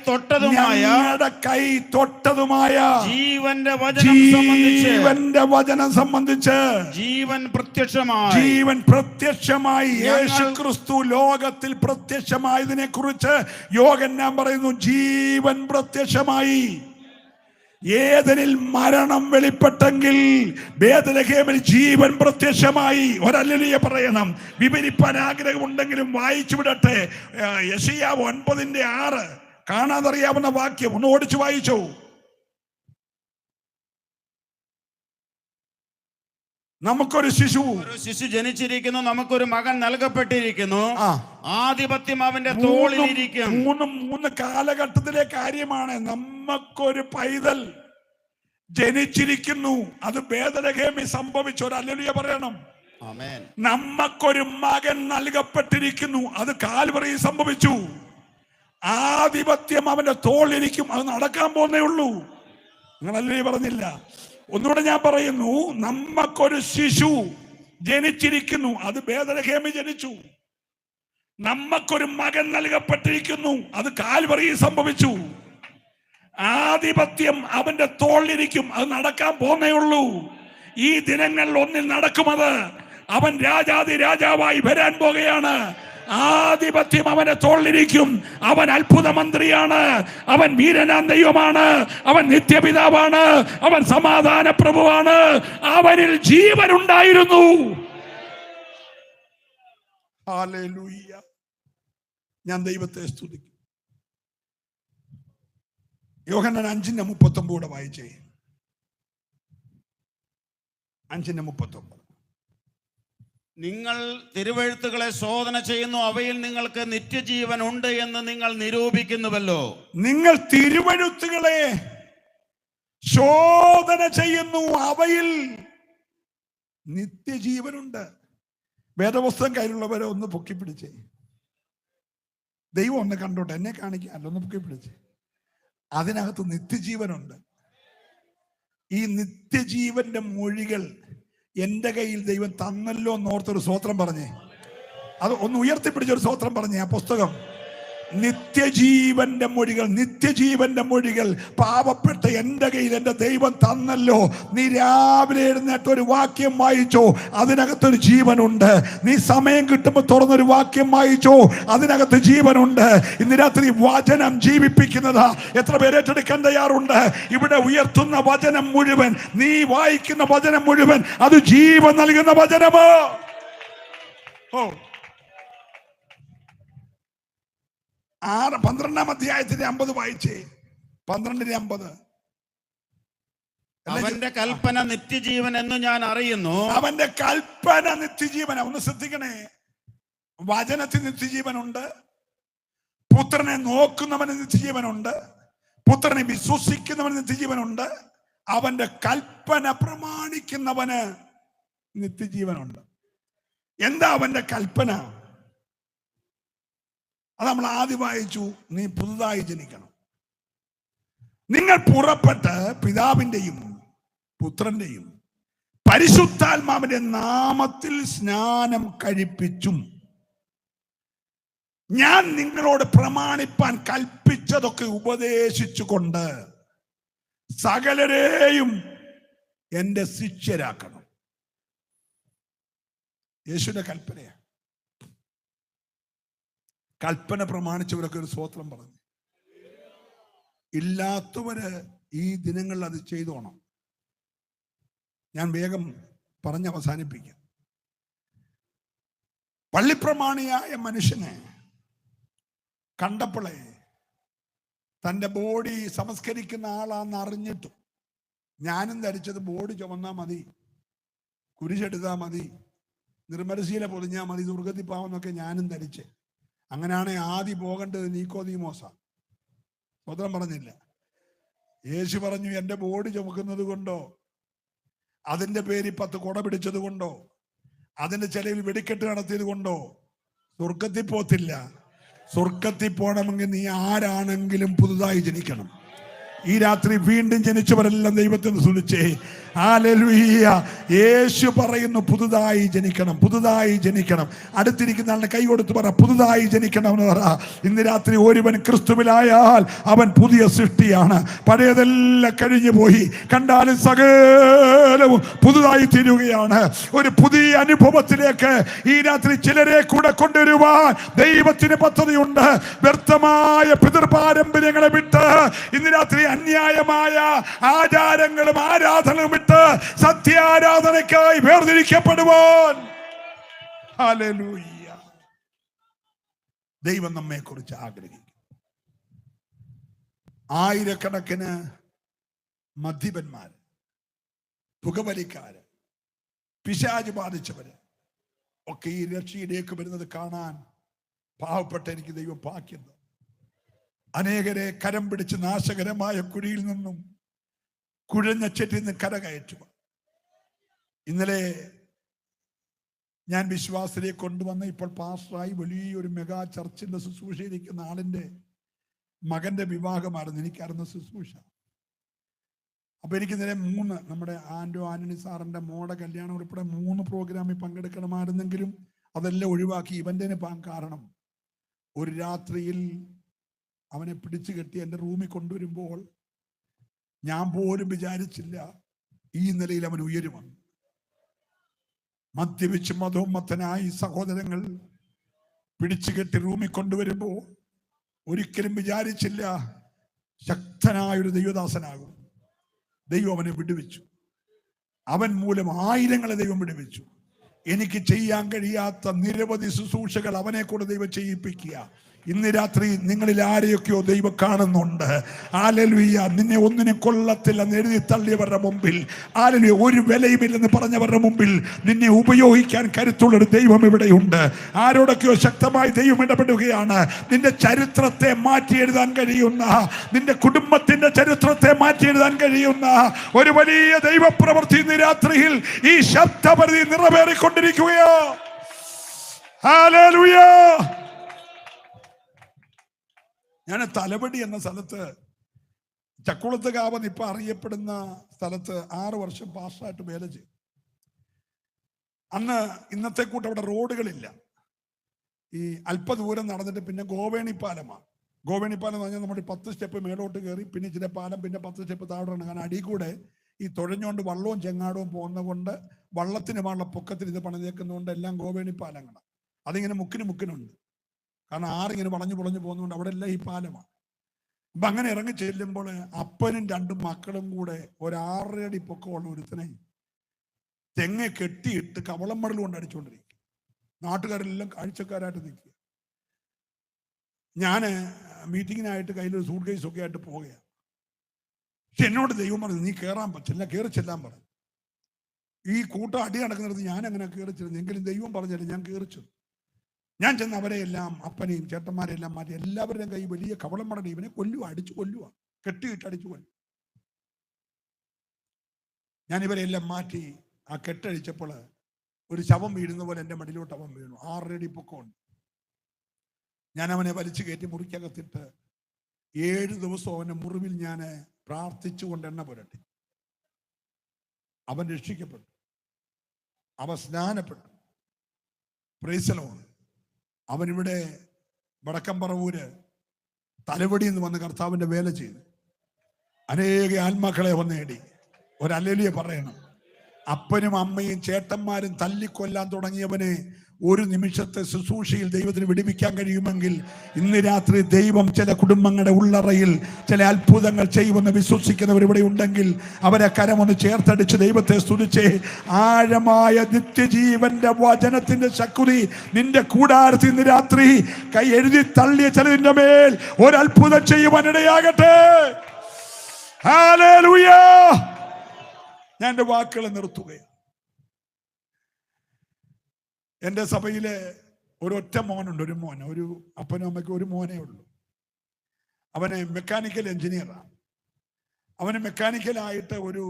തൊട്ടതുമായ ജീവന്റെ വചനം സംബന്ധിച്ച് ജീവൻ പ്രത്യക്ഷമായി യേശു ക്രിസ്തു ലോകത്തിൽ പ്രത്യക്ഷമായതിനെ കുറിച്ച് യോഹന്നാൻ പറയുന്നു, ജീവൻ പ്രത്യക്ഷമായി. ഏദനിൽ മരണം വെളിപ്പെട്ടെങ്കിൽ ബേത്ലഹേമിൽ ജീവൻ പ്രത്യക്ഷമായി. ഒരല്ലേലൂയ പറയണം. വിവരിപ്പാൻ ആഗ്രഹമുണ്ടെങ്കിലും വായിച്ചു വിടട്ടെ. യെശയ്യാവ് 9:6 കാണാതറിയാവുന്ന വാക്യം ഒന്ന് ഓടിച്ചു വായിച്ചു. നമുക്കൊരു ശിശു ജനിച്ചിരിക്കുന്നു, നമുക്കൊരു മകൻ നൽകപ്പെട്ടിരിക്കുന്നു, ആധിപത്യം അവന്റെ തോളിലിരിക്കും. മൂന്ന് കാലഘട്ടത്തിലെ കാര്യമാണ്. നമുക്കൊരു പൈതൽ ജനിച്ചിരിക്കുന്നു, അത് ബേത്ലഹേമിൽ സംഭവിച്ചു. ഒരു ഹല്ലേലൂയ പറയണം. നമുക്കൊരു മകൻ നൽകപ്പെട്ടിരിക്കുന്നു, അത് കാൽവറിയിൽ സംഭവിച്ചു. ആധിപത്യം അവന്റെ തോളിലിരിക്കും, അത് നടക്കാൻ പോകുന്നേ ഉള്ളൂ. നിങ്ങൾ ഹല്ലേലൂയ പറഞ്ഞില്ല. ഒന്നുകൂടെ ഞാൻ പറയുന്നു, നമുക്കൊരു ശിശു ജനിച്ചിരിക്കുന്നു, അത് ബേത്ലഹേമിൽ ജനിച്ചു. നമുക്കൊരു മകൻ നൽകപ്പെട്ടിരിക്കുന്നു, അത് കാൽവറിയിൽ സംഭവിച്ചു. ആധിപത്യം അവന്റെ തോളിലിരിക്കും, അത് നടക്കാൻ പോകുന്നേ ഉള്ളൂ. ഈ ദിനങ്ങളിൽ ഒന്നിൽ നടക്കുമത്. അവൻ രാജാതി രാജാവായി വരാൻ പോകുകയാണ്. ആധിപത്യം അവന്റെ തോളിലിരിക്കും. അവൻ അത്ഭുത മന്ത്രിയാണ്, അവൻ വീരനാം ദൈവമാണ്, അവൻ നിത്യപിതാവാണ്, അവൻ സമാധാന പ്രഭുവാണ്. അവനിൽ ജീവൻ ഉണ്ടായിരുന്നു. ഹല്ലേലൂയ. ഞാൻ ദൈവത്തെ സ്തുതിക്കും. യോഹന്നാൻ 5:39 വായിച്ചേ. 5:39. നിങ്ങൾ തിരുവെഴുത്തുകളെ ശോധന ചെയ്യുന്നു, അവയിൽ നിങ്ങൾക്ക് നിത്യജീവൻ ഉണ്ട് എന്ന് നിങ്ങൾ നിരൂപിക്കുന്നുവല്ലോ. നിങ്ങൾ തിരുവെഴുത്തുകളെ ശോധന ചെയ്യുന്നു, അവയിൽ നിത്യജീവനുണ്ട്. വേദപുസ്തകം കയ്യിലുള്ളവരെ ഒന്ന് പൊക്കിപ്പിടിച്ചേ. ദൈവം ഒന്ന് കണ്ടോട്ടെ, എന്നെ കാണിക്കാമല്ലോ. ഒന്ന് പൊക്കിപ്പിടിച്ചേ. അതിനകത്ത് നിത്യജീവനുണ്ട്. ഈ നിത്യജീവന്റെ മൊഴികൾ എന്റെ കയ്യിൽ ദൈവം തന്നല്ലോ എന്നോർത്തൊരു സ്തോത്രം പറഞ്ഞേ. അത് ഒന്ന് ഉയർത്തിപ്പിടിച്ചൊരു സ്തോത്രം പറഞ്ഞേ. ആ പുസ്തകം നിത്യജീവന്റെ മൊഴികൾ, നിത്യജീവന്റെ മൊഴികൾ പാവപ്പെട്ട എന്റെ കയ്യിൽ എന്റെ ദൈവം തന്നല്ലോ. നീ രാവിലെ എഴുന്നേറ്റ് ഒരു വാക്യം വായിച്ചോ, അതിനകത്തൊരു ജീവനുണ്ട്. നീ സമയം കിട്ടുമ്പോൾ തുറന്നൊരു വാക്യം വായിച്ചോ, അതിനകത്ത് ജീവനുണ്ട്. ഇന്ന് രാത്രി വചനം ജീവിപ്പിക്കുന്നതാ. എത്ര പേര് ഏറ്റെടുക്കാൻ തയ്യാറുണ്ട്? ഇവിടെ ഉയർത്തുന്ന വചനം മുഴുവൻ, നീ വായിക്കുന്ന വചനം മുഴുവൻ, അത് ജീവൻ നൽകുന്ന വചനമോ. ഓ, 12-ാം അധ്യായത്തിന്റെ 50 വായിച്ചേ. 12:50. അവന്റെ കൽപ്പന നിത്യജീവൻ എന്ന് ഞാൻ അറിയുന്നു. അവന്റെ കൽപ്പന നിത്യജീവൻ. ഒന്ന് ശ്രദ്ധിക്കണേ. വചനത്തിൽ നിത്യജീവനുണ്ട്. പുത്രനെ നോക്കുന്നവന് നിത്യജീവനുണ്ട്. പുത്രനെ വിശ്വസിക്കുന്നവന് നിത്യജീവനുണ്ട്. അവന്റെ കൽപ്പന പ്രമാണിക്കുന്നവന് നിത്യജീവനുണ്ട്. എന്താ അവന്റെ കൽപ്പന? അത് നമ്മൾ ആദ്യം വായിച്ചു. നീ പുതുതായി ജനിക്കണം. നിങ്ങൾ പുറപ്പെട്ട് പിതാവിന്റെയും പുത്രന്റെയും പരിശുദ്ധാത്മാവിന്റെ നാമത്തിൽ സ്നാനം കഴിപ്പിച്ചും ഞാൻ നിങ്ങളോട് പ്രമാണിപ്പാൻ കൽപ്പിച്ചതൊക്കെ ഉപദേശിച്ചുകൊണ്ട് സകലരെയും എന്റെ ശിഷ്യരാക്കണം. യേശുവിന്റെ കൽപ്പനയാണ്. കൽപ്പന പ്രമാണിച്ചവരൊക്കെ ഒരു സ്തോത്രം പറഞ്ഞു. ഇല്ലാത്തവര് ഈ ദിനങ്ങളിൽ അത് ചെയ്തോണം. ഞാൻ വേഗം പറഞ്ഞ് അവസാനിപ്പിക്കാം. പള്ളിപ്രമാണിയായ മനുഷ്യനെ കണ്ടപ്പോഴേ തൻ്റെ ബോഡി സംസ്കരിക്കുന്ന ആളാന്ന് അറിഞ്ഞിട്ടും ഞാനും ധരിച്ചത് ബോഡി ചുമന്നാ മതി, കുരിശെടുത്താൽ മതി, നിർമ്മലശീല പൊതിഞ്ഞാൽ മതി, ദുർഗതി പാവെന്നൊക്കെ ഞാനും ധരിച്ചേ. അങ്ങനെയാണ് ആദ്യം പോകേണ്ടത് നീക്കോദീമോസ. സ്വതന്ത്രം പറഞ്ഞില്ല. യേശു പറഞ്ഞു, എൻ്റെ ബോഡി ചുമക്കുന്നത് കൊണ്ടോ, അതിൻ്റെ പേരിൽ 10 കുട പിടിച്ചത് കൊണ്ടോ, അതിൻ്റെ ചെലവിൽ വെടിക്കെട്ട് നടത്തിയത് കൊണ്ടോ സ്വർഗത്തിൽ പോത്തില്ല. സ്വർഗത്തിൽ പോകണമെങ്കിൽ നീ ആരാണെങ്കിലും പുതുതായി ജനിക്കണം. ഈ രാത്രി വീണ്ടും ജനിച്ചവരെല്ലാം ദൈവത്തെ സ്തുതിച്ചേ. ഹല്ലേലൂയ. യേശു പറയുന്നു പുതുതായി ജനിക്കണം, പുതുതായി ജനിക്കണം. അടുത്തിരിക്കുന്ന ആളിനെ കൈ കൊടുത്ത് പറ, പുതുതായി ജനിക്കണം എന്ന് പറ. ഇന്ന് രാത്രി ഒരുവൻ ക്രിസ്തുവിലായാൽ അവൻ പുതിയ സൃഷ്ടിയാണ്. പഴയതെല്ലാം കഴിഞ്ഞു പോയി, കണ്ടാലും സകലവും പുതുതായി തീരുകയാണ്. ഒരു പുതിയ അനുഭവത്തിലേക്ക് ഈ രാത്രി ചിലരെ കൂടെ കൊണ്ടുവരുവാൻ ദൈവത്തിന് പദ്ധതിയുണ്ട്. വ്യർത്ഥമായ പിതൃപാരമ്പര്യങ്ങളെ വിട്ട് ഇന്ന് രാത്രി അന്യായമായ ആചാരങ്ങളും ആരാധനകളും വിട്ട് സത്യാരാധനയ്ക്കായി വേർതിരിക്കപ്പെടുവാൻ ഹല്ലേലൂയ ദൈവം നമ്മെ കുറിച്ച് ആഗ്രഹിക്കും. ആയിരക്കണക്കിന് മദ്യപന്മാര്, പുകവലിക്കാര്, പിശാച് ബാധിച്ചവര് ഒക്കെ ഈ രക്ഷയിലേക്ക് വരുന്നത് കാണാൻ പാവപ്പെട്ട എനിക്ക് ദൈവം ഭാഗ്യം. അനേകരെ കരം പിടിച്ച് നാശകരമായ കുഴിയിൽ നിന്നും കുഴഞ്ഞ ചെറ്റിൽ നിന്ന് കരകയറ്റുക. ഇന്നലെ ഞാൻ വിശ്വാസരെ കൊണ്ടുവന്ന് ഇപ്പോൾ പാസ്റ്ററായി വലിയൊരു മെഗാ ചർച്ചിന്റെ ശുശ്രൂഷയിരിക്കുന്ന ആളിന്റെ മകന്റെ വിവാഹമായിരുന്നു എനിക്കറിയുന്ന ശുശ്രൂഷ. അപ്പൊ എനിക്ക് ഇന്നലെ നമ്മുടെ ആന്റണി സാറിന്റെ മോടെ കല്യാണം ഉൾപ്പെടെ 3 പ്രോഗ്രാമിൽ പങ്കെടുക്കണമായിരുന്നെങ്കിലും അതെല്ലാം ഒഴിവാക്കി ഇവന്റിന് പോകാൻ കാരണം ഒരു രാത്രിയിൽ അവനെ പിടിച്ചു കെട്ടി എൻ്റെ റൂമിൽ കൊണ്ടുവരുമ്പോൾ ഞാൻ പോലും വിചാരിച്ചില്ല ഈ നിലയിൽ അവൻ ഉയരുമെന്ന്. മദ്യപിച്ച് മതോന്മത്തനായി സഹോദരങ്ങൾ പിടിച്ചു കെട്ടി റൂമിൽ കൊണ്ടുവരുമ്പോൾ ഒരിക്കലും വിചാരിച്ചില്ല ശക്തനായൊരു ദൈവദാസനാകും. ദൈവം അവനെ വിടുവിച്ചു. അവൻ മൂലം ആയിരങ്ങളെ ദൈവം വിടുവിച്ചു. എനിക്ക് ചെയ്യാൻ കഴിയാത്ത നിരവധി ശുശ്രൂഷകൾ അവനെ കൂടെ ദൈവം ചെയ്യിപ്പിക്കുക. ഇന്ന് രാത്രി നിങ്ങളിൽ ആരെയൊക്കെയോ ദൈവം കാണുന്നുണ്ട്. ഹല്ലേലൂയ. നിന്നെ ഒന്നിനും കൊള്ളത്തില്ലെന്ന് എഴുതി തള്ളിയവരുടെ മുമ്പിൽ, ഹല്ലേലൂയ, ഒരു വിലയുമില്ലെന്ന് പറഞ്ഞവരുടെ മുമ്പിൽ നിന്നെ ഉപയോഗിക്കാൻ കരുത്തുള്ളൊരു ദൈവം ഇവിടെയുണ്ട്. ആരോടൊക്കെയോ ശക്തമായി ദൈവം ഇടപെടുകയാണ്. നിന്റെ ചരിത്രത്തെ മാറ്റി എഴുതാൻ കഴിയുന്ന, നിന്റെ കുടുംബത്തിന്റെ ചരിത്രത്തെ മാറ്റി എഴുതാൻ കഴിയുന്ന ഒരു വലിയ ദൈവപ്രവൃത്തി ഇന്ന് രാത്രിയിൽ ഈ ശബ്ദപരിധി നിറവേറിക്കൊണ്ടിരിക്കുകയോ. ഹല്ലേലൂയ. ഞാൻ തലവടി എന്ന സ്ഥലത്ത്, ചക്കുളത്ത് കാവൻ ഇപ്പൊ അറിയപ്പെടുന്ന സ്ഥലത്ത് 6 വർഷം പാസ്സായിട്ട് വേല ചെയ്തു. അന്ന് ഇന്നത്തെ കൂട്ട് അവിടെ റോഡുകളില്ല. ഈ അല്പദൂരം നടന്നിട്ട് പിന്നെ ഗോവേണിപ്പാലമാണ്. ഗോവേണിപ്പാലം എന്ന് പറഞ്ഞാൽ നമ്മുടെ 10 സ്റ്റെപ്പ് മേലോട്ട് കയറി പിന്നെ ഇച്ചിരി പാലം, പിന്നെ 10 സ്റ്റെപ്പ് താഴോട്ടാണ്. കാരണം അടി കൂടെ ഈ തുഴഞ്ഞുകൊണ്ട് വള്ളവും ചെങ്ങാടവും പോകുന്നത് കൊണ്ട് വള്ളത്തിന് വേണ്ട പൊക്കത്തിൽ ഇത് പണിതേക്കുന്നതുകൊണ്ട് എല്ലാം ഗോവേണിപ്പാലങ്ങളാണ്. അതിങ്ങനെ മുക്കിനുണ്ട്. കാരണം ആറിങ്ങനെ വളഞ്ഞു പോകുന്നതുകൊണ്ട് അവിടെ എല്ലാം ഈ പാലമാണ്. അപ്പൊ അങ്ങനെ ഇറങ്ങി ചെല്ലുമ്പോൾ അപ്പനും 2 മക്കളും കൂടെ ഒരു 6 അടി പൊക്കമുള്ള ഒരുത്തനെ തെങ്ങ കെട്ടിയിട്ട് കവളം മടൽ കൊണ്ട് അടിച്ചുകൊണ്ടിരിക്കും. നാട്ടുകാരെല്ലാം കാഴ്ചക്കാരായിട്ട് നിൽക്കുക. ഞാന് മീറ്റിങ്ങിനായിട്ട് കയ്യിലൊരു സൂട്ട് കേസ് ഒക്കെ ആയിട്ട് പോവുകയാണ്. പക്ഷെ എന്നോട് ദൈവം പറഞ്ഞു, നീ കയറാൻ പറ്റില്ല, കയറി ചെല്ലാൻ പറഞ്ഞു. ഈ കൂട്ടം അടി നടക്കുന്നിടത്ത് ഞാൻ അങ്ങനെ കയറി ചെല്ലുന്നു. എങ്കിലും ദൈവം പറഞ്ഞില്ല, ഞാൻ കയറി ചെന്നു. ഞാൻ ചെന്ന് അവരെ എല്ലാം, അപ്പനെയും ചേട്ടന്മാരെല്ലാം മാറ്റി എല്ലാവരുടെയും കൈ വലിയ കവളം മടൽ, ഇവനെ അടിച്ചു കൊല്ലുക, കെട്ടിയിട്ട് അടിച്ചു കൊല്ലുക. ഞാൻ ഇവരെല്ലാം മാറ്റി ആ കെട്ടഴിച്ചപ്പോൾ ഒരു ശവം വീഴുന്ന പോലെ എൻ്റെ മടിയിലോട്ട് അവൻ വീണു. 6 അടി പൊക്കമുണ്ട്. ഞാൻ അവനെ വലിച്ചു കയറ്റി മുറിക്കകത്തിട്ട് 7 ദിവസം അവൻ്റെ മുറിവിൽ ഞാൻ പ്രാർത്ഥിച്ചുകൊണ്ട് എണ്ണ പുരട്ടി. അവൻ രക്ഷിക്കപ്പെട്ടു, അവൻ സ്നാനപ്പെട്ടു. Price the Lord. അവനിവിടെ വടക്കംപറവൂര് തലവടി എന്ന് വന്ന് കർത്താവിന്റെ വേല ചെയ്തു. അനേക ആത്മാക്കളെ വന്ന് നേടി. ഒരു ഹല്ലേലൂയ പറയണം. അപ്പനും അമ്മയും ചേട്ടന്മാരും തല്ലിക്കൊല്ലാൻ തുടങ്ങിയവനെ ഒരു നിമിഷത്തെ ശുശ്രൂഷയിൽ ദൈവത്തിന് വിടുവിക്കാൻ കഴിയുമെങ്കിൽ ഇന്ന് രാത്രി ദൈവം ചില കുടുംബങ്ങളുടെ ഉള്ളറയിൽ ചില അത്ഭുതങ്ങൾ ചെയ്യുമെന്ന് വിശ്വസിക്കുന്നവർ ഇവിടെ ഉണ്ടെങ്കിൽ അവരെ കരമൊന്ന് ചേർത്തടിച്ച് ദൈവത്തെ സ്തുതിച്ച്, ആഴമായ നിത്യജീവന്റെ വചനത്തിന്റെ ശക്തി നിന്റെ കൂടാരത്തിൽ ഇന്ന് രാത്രി കൈ എഴുതി തള്ളിയ ചിലതിന്റെ മേൽ ഒരു അത്ഭുതം ചെയ്യുവാനിടയാകട്ടെ. ഹല്ലേലൂയ. ഞാൻ എൻ്റെ വാക്കുകൾ നിർത്തുകയാണ്. എൻ്റെ സഭയിലെ ഒരൊറ്റ മോനുണ്ട്, ഒരു അപ്പനും അമ്മയ്ക്കും ഒരു മോനേ ഉള്ളൂ. അവന് മെക്കാനിക്കൽ എഞ്ചിനീയറാണ്. അവന് മെക്കാനിക്കലായിട്ട് ഒരു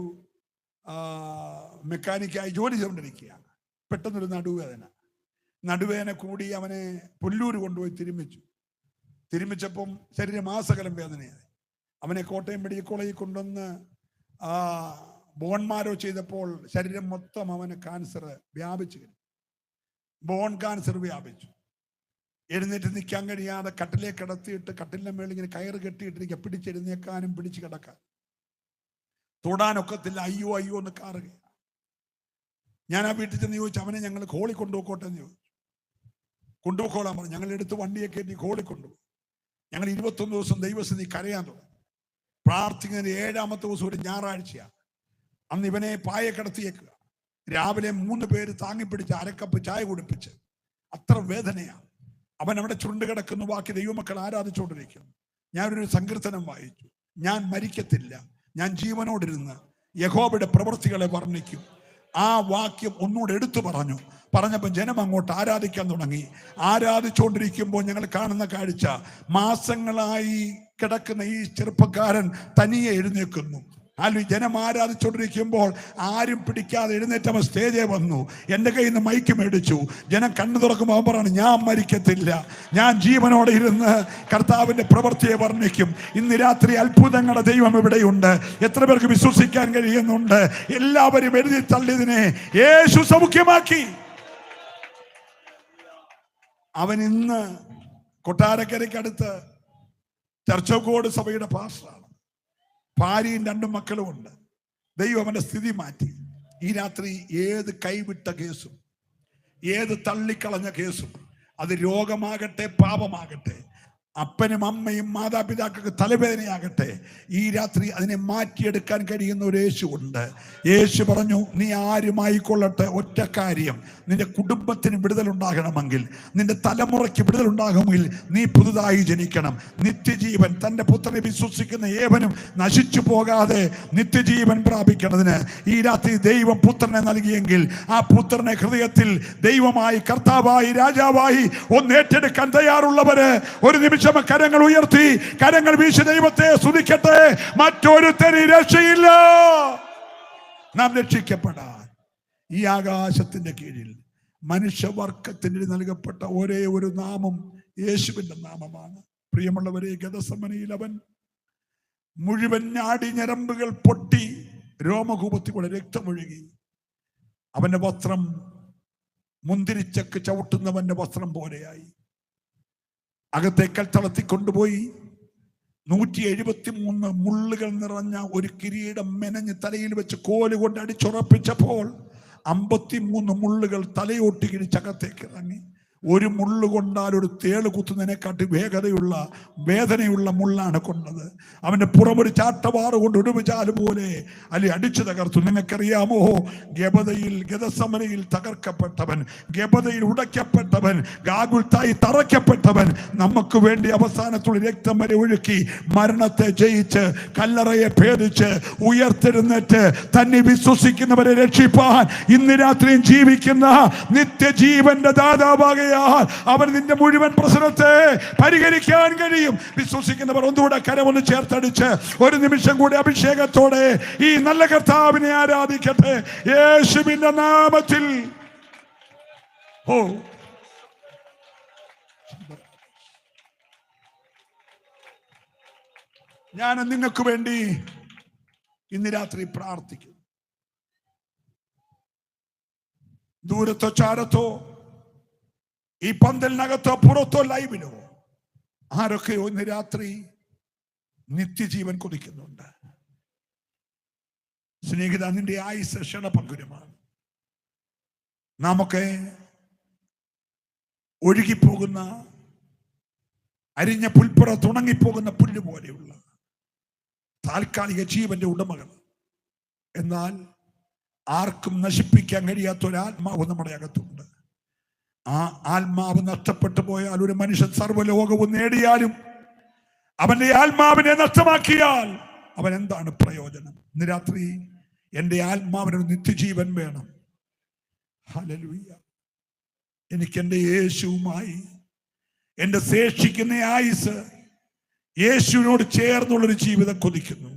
മെക്കാനിക്കായി ജോലി ചെയ്തുകൊണ്ടിരിക്കുകയാണ്. പെട്ടെന്നൊരു നടുവേദന കൂടി അവനെ പുല്ലൂർ കൊണ്ടുപോയി തിരുമിച്ചപ്പം ശരീരമാസകലം വേദനയായി. അവനെ കോട്ടയം മെഡിക്കൽ കോളേജിൽ കൊണ്ടുവന്ന് ബോൺമാരോ ചെയ്തപ്പോൾ ശരീരം മൊത്തം അവന് ക്യാൻസർ വ്യാപിച്ചു. ബോൺ ക്യാൻസർ വ്യാപിച്ചു. എഴുന്നേറ്റ് നിൽക്കാൻ കഴിയാതെ കട്ടിലേക്ക് കിടത്തിയിട്ട് കട്ടിലിന്റെ മേളിൽ ഇങ്ങനെ കയറ് കെട്ടിയിട്ടിരിക്കുക. പിടിച്ചെഴുന്നേക്കാനും പിടിച്ചു കിടക്കാൻ തൊടാനൊക്കത്തില്ല. അയ്യോ അയ്യോ എന്ന് കാറുക. ഞാൻ ആ വീട്ടിൽ ചെന്ന് ചോദിച്ചു, അവനെ ഞങ്ങൾ ഹോളി കൊണ്ടുപോക്കോട്ടെ എന്ന് ചോദിച്ചു. കൊണ്ടുപോക്കോളാൻ പറഞ്ഞു. ഞങ്ങൾ എടുത്ത് വണ്ടിയെ കയറ്റി ഹോളി കൊണ്ടുപോയി. ഞങ്ങൾ 21 ദിവസം ദൈവസന്നിധി കരയാൻ തുടങ്ങി. പ്രാർത്ഥിക്കുന്നതിന് 7ാമത്തെ ദിവസം ഒരു ഞായറാഴ്ചയാണ്. അന്ന് ഇവനെ പായെ കിടത്തിയേക്കുക. രാവിലെ 3 പേര് താങ്ങിപ്പിടിച്ച് അരക്കപ്പ് ചായ കുടിപ്പിച്ച്. അത്ര വേദനയാണ്. അവൻ അവിടെ ചുരുണ്ട് കിടക്കുന്നു. ബാക്കി ദൈവമക്കൾ ആരാധിച്ചുകൊണ്ടിരിക്കുന്നു. ഞാനൊരു സങ്കീർത്തനം വായിച്ചു. ഞാൻ മരിക്കത്തില്ല, ഞാൻ ജീവനോടിരുന്ന് യഹോവയുടെ പ്രവൃത്തികളെ വർണ്ണിക്കും. ആ വാക്യം ഒന്നുകൂടെ എടുത്തു പറഞ്ഞപ്പോൾ ജനം അങ്ങോട്ട് ആരാധിക്കാൻ തുടങ്ങി. ആരാധിച്ചുകൊണ്ടിരിക്കുമ്പോൾ ഞങ്ങൾ കാണുന്ന കാഴ്ച, മാസങ്ങളായി കിടക്കുന്ന ഈ ചെറുപ്പക്കാരൻ തനിയെ എഴുന്നേൽക്കുന്നു. അല്ലെങ്കിൽ ജനം ആരാധിച്ചുകൊണ്ടിരിക്കുമ്പോൾ ആരും പിടിക്കാതെ എഴുന്നേറ്റവൻ സ്റ്റേജേ വന്നു. എൻ്റെ കയ്യിൽ നിന്ന് മൈക്ക് മേടിച്ചു. ജനം കണ്ണു തുറക്കുമ്പോൾ അവൻ പറഞ്ഞു, ഞാൻ മരിക്കത്തില്ല, ഞാൻ ജീവനോടെ ഇരുന്ന് കർത്താവിൻ്റെ പ്രവൃത്തിയെ വർണ്ണിക്കും. ഇന്ന് രാത്രി അത്ഭുതങ്ങളുടെ ദൈവം ഇവിടെയുണ്ട്. എത്ര പേർക്ക് വിശ്വസിക്കാൻ കഴിയുന്നുണ്ട്? എല്ലാവരും എഴുതി തള്ളിയതിനെ യേശു സൗഖ്യമാക്കി. അവൻ ഇന്ന് കൊട്ടാരക്കരയ്ക്കടുത്ത് ചർച്ച് ഓഫ് ഗോഡ് സഭയുടെ പാസ്റ്ററാണ്. ഭാര്യയും 2 മക്കളും ഉണ്ട്. ദൈവം അവന്റെ സ്ഥിതി മാറ്റി. ഈ രാത്രി ഏത് കൈവിട്ട കേസും, ഏത് തള്ളിക്കളഞ്ഞ കേസും, അത് രോഗമാകട്ടെ പാപമാകട്ടെ, അപ്പനും അമ്മയും മാതാപിതാക്കൾക്ക് തലവേദനയാകട്ടെ, ഈ രാത്രി അതിനെ മാറ്റിയെടുക്കാൻ കഴിയുന്ന ഒരു യേശു ഉണ്ട്. യേശു പറഞ്ഞു, നീ ആരുമായിക്കൊള്ളട്ടെ, ഒറ്റ കാര്യം, നിന്റെ കുടുംബത്തിന് വിടുതലുണ്ടാകണമെങ്കിൽ, നിന്റെ തലമുറയ്ക്ക് വിടുതലുണ്ടാകണമെങ്കിൽ നീ പുതുതായി ജനിക്കണം. നിത്യജീവൻ, തൻ്റെ പുത്രനെ വിശ്വസിക്കുന്ന ഏവനും നശിച്ചു പോകാതെ നിത്യജീവൻ പ്രാപിക്കുന്നതിന് ഈ രാത്രി ദൈവം പുത്രനെ നൽകിയെങ്കിൽ, ആ പുത്രനെ ഹൃദയത്തിൽ ദൈവമായി, കർത്താവായി, രാജാവായി ഒന്ന് ഏറ്റെടുക്കാൻ തയ്യാറുള്ളവര് ഒരു നിമിഷം കരങ്ങൾ ഉയർത്തി, കരങ്ങൾ വീശി ദൈവത്തെ സ്തുതിക്കട്ടെ. മറ്റൊരുത്തന് രക്ഷയില്ല. നാം രക്ഷിക്കപ്പെടാൻ ഈ ആകാശത്തിന്റെ കീഴിൽ മനുഷ്യവർഗത്തിന് നൽകപ്പെട്ട ഒരേ ഒരു നാമം യേശുവിന്റെ നാമമാണ്. പ്രിയമുള്ളവരെ, ഗതസമനയിൽ അവൻ മുഴുവൻ നാടി ഞരമ്പുകൾ പൊട്ടി രോമകൂപത്തിലൂടെ രക്തമൊഴുകി. അവന്റെ വസ്ത്രം മുന്തിരിച്ചക്ക് ചവിട്ടുന്നവന്റെ വസ്ത്രം പോലെയായി. അകത്തേക്കൽ തളത്തി കൊണ്ടുപോയി 173 മുള്ളുകൾ നിറഞ്ഞ ഒരു കിരീടം മെനഞ്ഞ് തലയിൽ വെച്ച് കോലുകൊണ്ട് അടിച്ചുറപ്പിച്ചപ്പോൾ 53 മുള്ളുകൾ തലയോട്ടി കിഴിച്ചകത്തേക്ക് ഇറങ്ങി. ഒരു മുള്ളു കൊണ്ടാൽ ഒരു തേള് കുത്തുന്നതിനെക്കാട്ടി വേദനയുള്ള മുള്ളാണ് കൊണ്ടത്. അവന്റെ പുറമൊരു ചാട്ടവാറ് കൊണ്ട് ഉടുവിച്ചാല് പോലെ അല്ലെ അടിച്ചു തകർത്തു. നിങ്ങൾക്കറിയാമോ, ഗതസമനയിൽ തകർക്കപ്പെട്ടവൻ, ഗബതയിൽ ഉടയ്ക്കപ്പെട്ടവൻ, ഗാഗുൽത്തായി തറയ്ക്കപ്പെട്ടവൻ നമുക്ക് വേണ്ടി അവസാനത്തുള്ള രക്തം വരെ ഒഴുക്കി മരണത്തെ ജയിച്ച് കല്ലറയെ ഭേദിച്ച് ഉയർത്തെഴുന്നേറ്റ് തന്നെ വിശ്വസിക്കുന്നവരെ രക്ഷിപ്പാൻ ഇന്ന് രാത്രിയും ജീവിക്കുന്ന നിത്യജീവന്റെ ദാതാവാകയാൽ അവൻ നിന്റെ മുഴുവൻ പ്രശ്നത്തെ പരിഹരിക്കാൻ കഴിയും. വിശ്വസിക്കുന്നവർ ഒന്നുകൂടെ കരമൊന്ന് ചേർത്തടിച്ച് ഒരു നിമിഷം കൂടി അഭിഷേകത്തോടെ ഈ നല്ല കർത്താവിനെ ആരാധിക്കട്ടെ. യേശുവിന്റെ നാമത്തിൽ. ഓ, ഞാൻ നിങ്ങൾക്ക് വേണ്ടി ഇന്ന് രാത്രി പ്രാർത്ഥിക്കും. ദൂരത്തോ ചാരത്തോ, ഈ പന്തലിനകത്തോ പുറത്തോ ലൈവിലോ ആരൊക്കെയോ ഇന്ന് രാത്രി നിത്യജീവൻ കൊതിക്കുന്നുണ്ട്. സ്നേഹിത, നിന്റെ ആയുസ് ക്ഷണഭങ്കുരമാണ്. നാമൊക്കെ ഒഴുകിപ്പോകുന്ന, അരിഞ്ഞ പുൽപ്പുറത്ത് ഉണങ്ങിപ്പോകുന്ന പുല്ല് പോലെയുള്ള താൽക്കാലിക ജീവന്റെ ഉടമകൾ. എന്നാൽ ആർക്കും നശിപ്പിക്കാൻ കഴിയാത്ത ഒരു ആത്മാവ് നമ്മുടെ അകത്തുണ്ട്. ആ ആത്മാവ് നഷ്ടപ്പെട്ടു പോയാൽ, ഒരു മനുഷ്യൻ സർവ്വലോകവും നേടിയാലും അവന്റെ ആത്മാവിനെ നഷ്ടമാക്കിയാൽ അവൻ എന്താണ് പ്രയോജനം? ഇന്ന് രാത്രി എൻ്റെ ആത്മാവിനൊരു നിത്യജീവൻ വേണം. ഹല്ലേലൂയ. എനിക്ക് എൻ്റെ യേശുവുമായി എൻ്റെ ശേഷിക്കുന്ന ആയുസ് യേശുവിനോട് ചേർന്നുള്ളൊരു ജീവിതം കൊതിക്കുന്നു.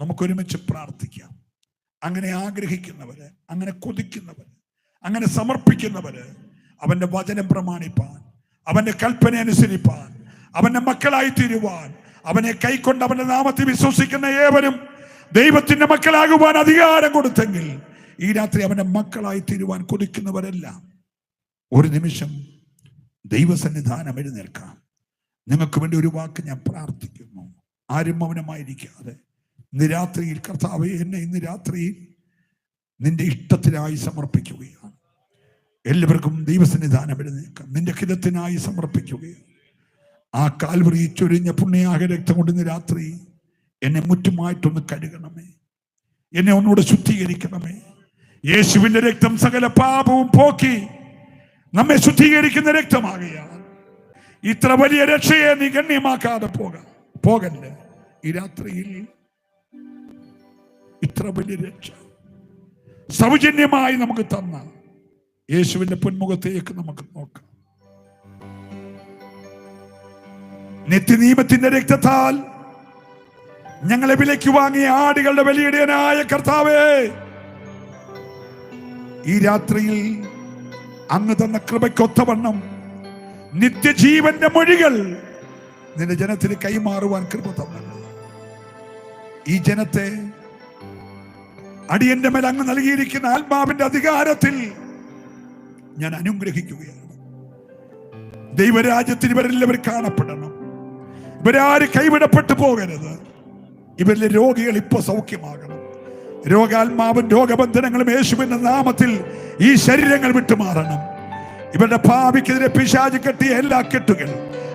നമുക്കൊരുമിച്ച് പ്രാർത്ഥിക്കാം. അങ്ങനെ ആഗ്രഹിക്കുന്നവര്, അങ്ങനെ കൊതിക്കുന്നവര്, അങ്ങനെ സമർപ്പിക്കുന്നവര് അവന്റെ വചനം പ്രമാണിപ്പാൻ, അവന്റെ കൽപ്പന അനുസരിപ്പാൻ, അവന്റെ മക്കളായി തീരുവാൻ, അവനെ കൈക്കൊണ്ട് അവന്റെ നാമത്തിൽ വിശ്വസിക്കുന്ന ഏവരും ദൈവത്തിന്റെ മക്കളാകുവാൻ അധികാരം കൊടുത്തെങ്കിൽ ഈ രാത്രി അവന്റെ മക്കളായി തീരുവാൻ കൊതിക്കുന്നവരെല്ലാം ഒരു നിമിഷം ദൈവസന്നിധാനം എഴുന്നേൽക്കാം. നിങ്ങൾക്ക് വേണ്ടി ഒരു വാക്ക് ഞാൻ പ്രാർത്ഥിക്കുന്നു. ആരും മൗനമായിരിക്കാതെ ഇന്ന് രാത്രിയിൽ കർത്താവേ, എന്നെ ഇന്ന് രാത്രിയിൽ നിന്റെ ഇഷ്ടത്തിനായി സമർപ്പിക്കുകയാണ്. എല്ലാവർക്കും ദൈവസന്നിധാനം എഴുന്നേൽക്കാം. നിന്റെ ഹിതത്തിനായി സമർപ്പിക്കുകയാണ്. ആ കാൽവറി ചൊരിഞ്ഞ പുണ്യാഹ രക്തം കൊണ്ട് ഇന്ന് രാത്രി എന്നെ മുറ്റുമായിട്ടൊന്ന് കഴുകണമേ, എന്നെ ഒന്നുകൂടെ ശുദ്ധീകരിക്കണമേ. യേശുവിന്റെ രക്തം സകല പാപവും പോക്കി നമ്മെ ശുദ്ധീകരിക്കുന്ന രക്തമാകുകയാണ്. ഇത്ര വലിയ രക്ഷയെ നീ ഗണ്യമാക്കാതെ പോകല്ലേ. ഈ രാത്രിയിൽ ഇത്ര വലിയ രക്ഷ സൗജന്യമായി നമുക്ക് തന്ന യേശുവിന്റെ പൊന്മുഖത്തേക്ക് നമുക്ക് നോക്കാം. നിത്യനിയമത്തിന്റെ രക്തത്താൽ ഞങ്ങളെ വിലയ്ക്ക് വാങ്ങിയ ആടുകളുടെ ബലിയിടയനായ കർത്താവേ, ഈ രാത്രിയിൽ അങ്ങ് തന്ന കൃപയ്ക്കൊത്തവണ്ണം നിത്യജീവന്റെ മൊഴികൾ നിന്റെ ജനത്തിന് കൈമാറുവാൻ കൃപ തന്നല്ലോ. ഈ ജനത്തെ അടിയന്റെ മേൽ അങ്ങ് നൽകിയിരിക്കുന്ന ആത്മാവിന്റെ അധികാരത്തിൽ ഞാൻ അനുഗ്രഹിക്കുകയാണ്. ദൈവരാജ്യത്തിന് ഇവരെല്ലാവർ കാണപ്പെടണം. ഇവരാരും കൈവിടപ്പെട്ടു പോകരുത്. ഇവരിലെ രോഗികൾ ഇപ്പൊ സൗഖ്യമാകണം. രോഗാത്മാവും രോഗബന്ധനങ്ങളും യേശുവിന്റെ നാമത്തിൽ ഈ ശരീരങ്ങൾ വിട്ടുമാറണം. ഇവരുടെ ഭാവിക്കെതിരെ പിശാച് കെട്ടിയ എല്ലാ കെട്ടുകൾ,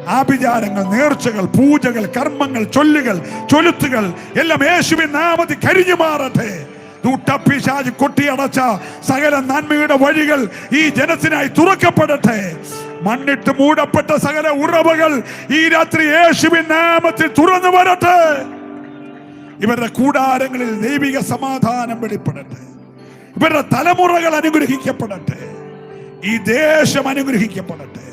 ആഭിചാരങ്ങൾ, നേർച്ചകൾ, പൂജകൾ, കർമ്മങ്ങൾ, ചൊല്ലുത്തുകൾ എല്ലാം യേശുവിൻ നാമത്തിൽ കരിഞ്ഞു മാറട്ടെ. പിശാച് കൊട്ടിയടച്ച സകല നന്മയുടെ വഴികൾ ഈ ജനത്തിനായി തുറക്കപ്പെടട്ടെ. മണ്ണിട്ട് മൂടപ്പെട്ട സകല ഉറവകൾ ഈ രാത്രി യേശുവിൻ നാമത്തിൽ തുറന്നു വരട്ടെ. ഇവരുടെ കൂടാരങ്ങളിൽ ദൈവിക സമാധാനം വെളിപ്പെടട്ടെ. ഇവരുടെ തലമുറകൾ അനുഗ്രഹിക്കപ്പെടട്ടെ. ഈ ദേശം അനുഗ്രഹിക്കപ്പെടട്ടെ.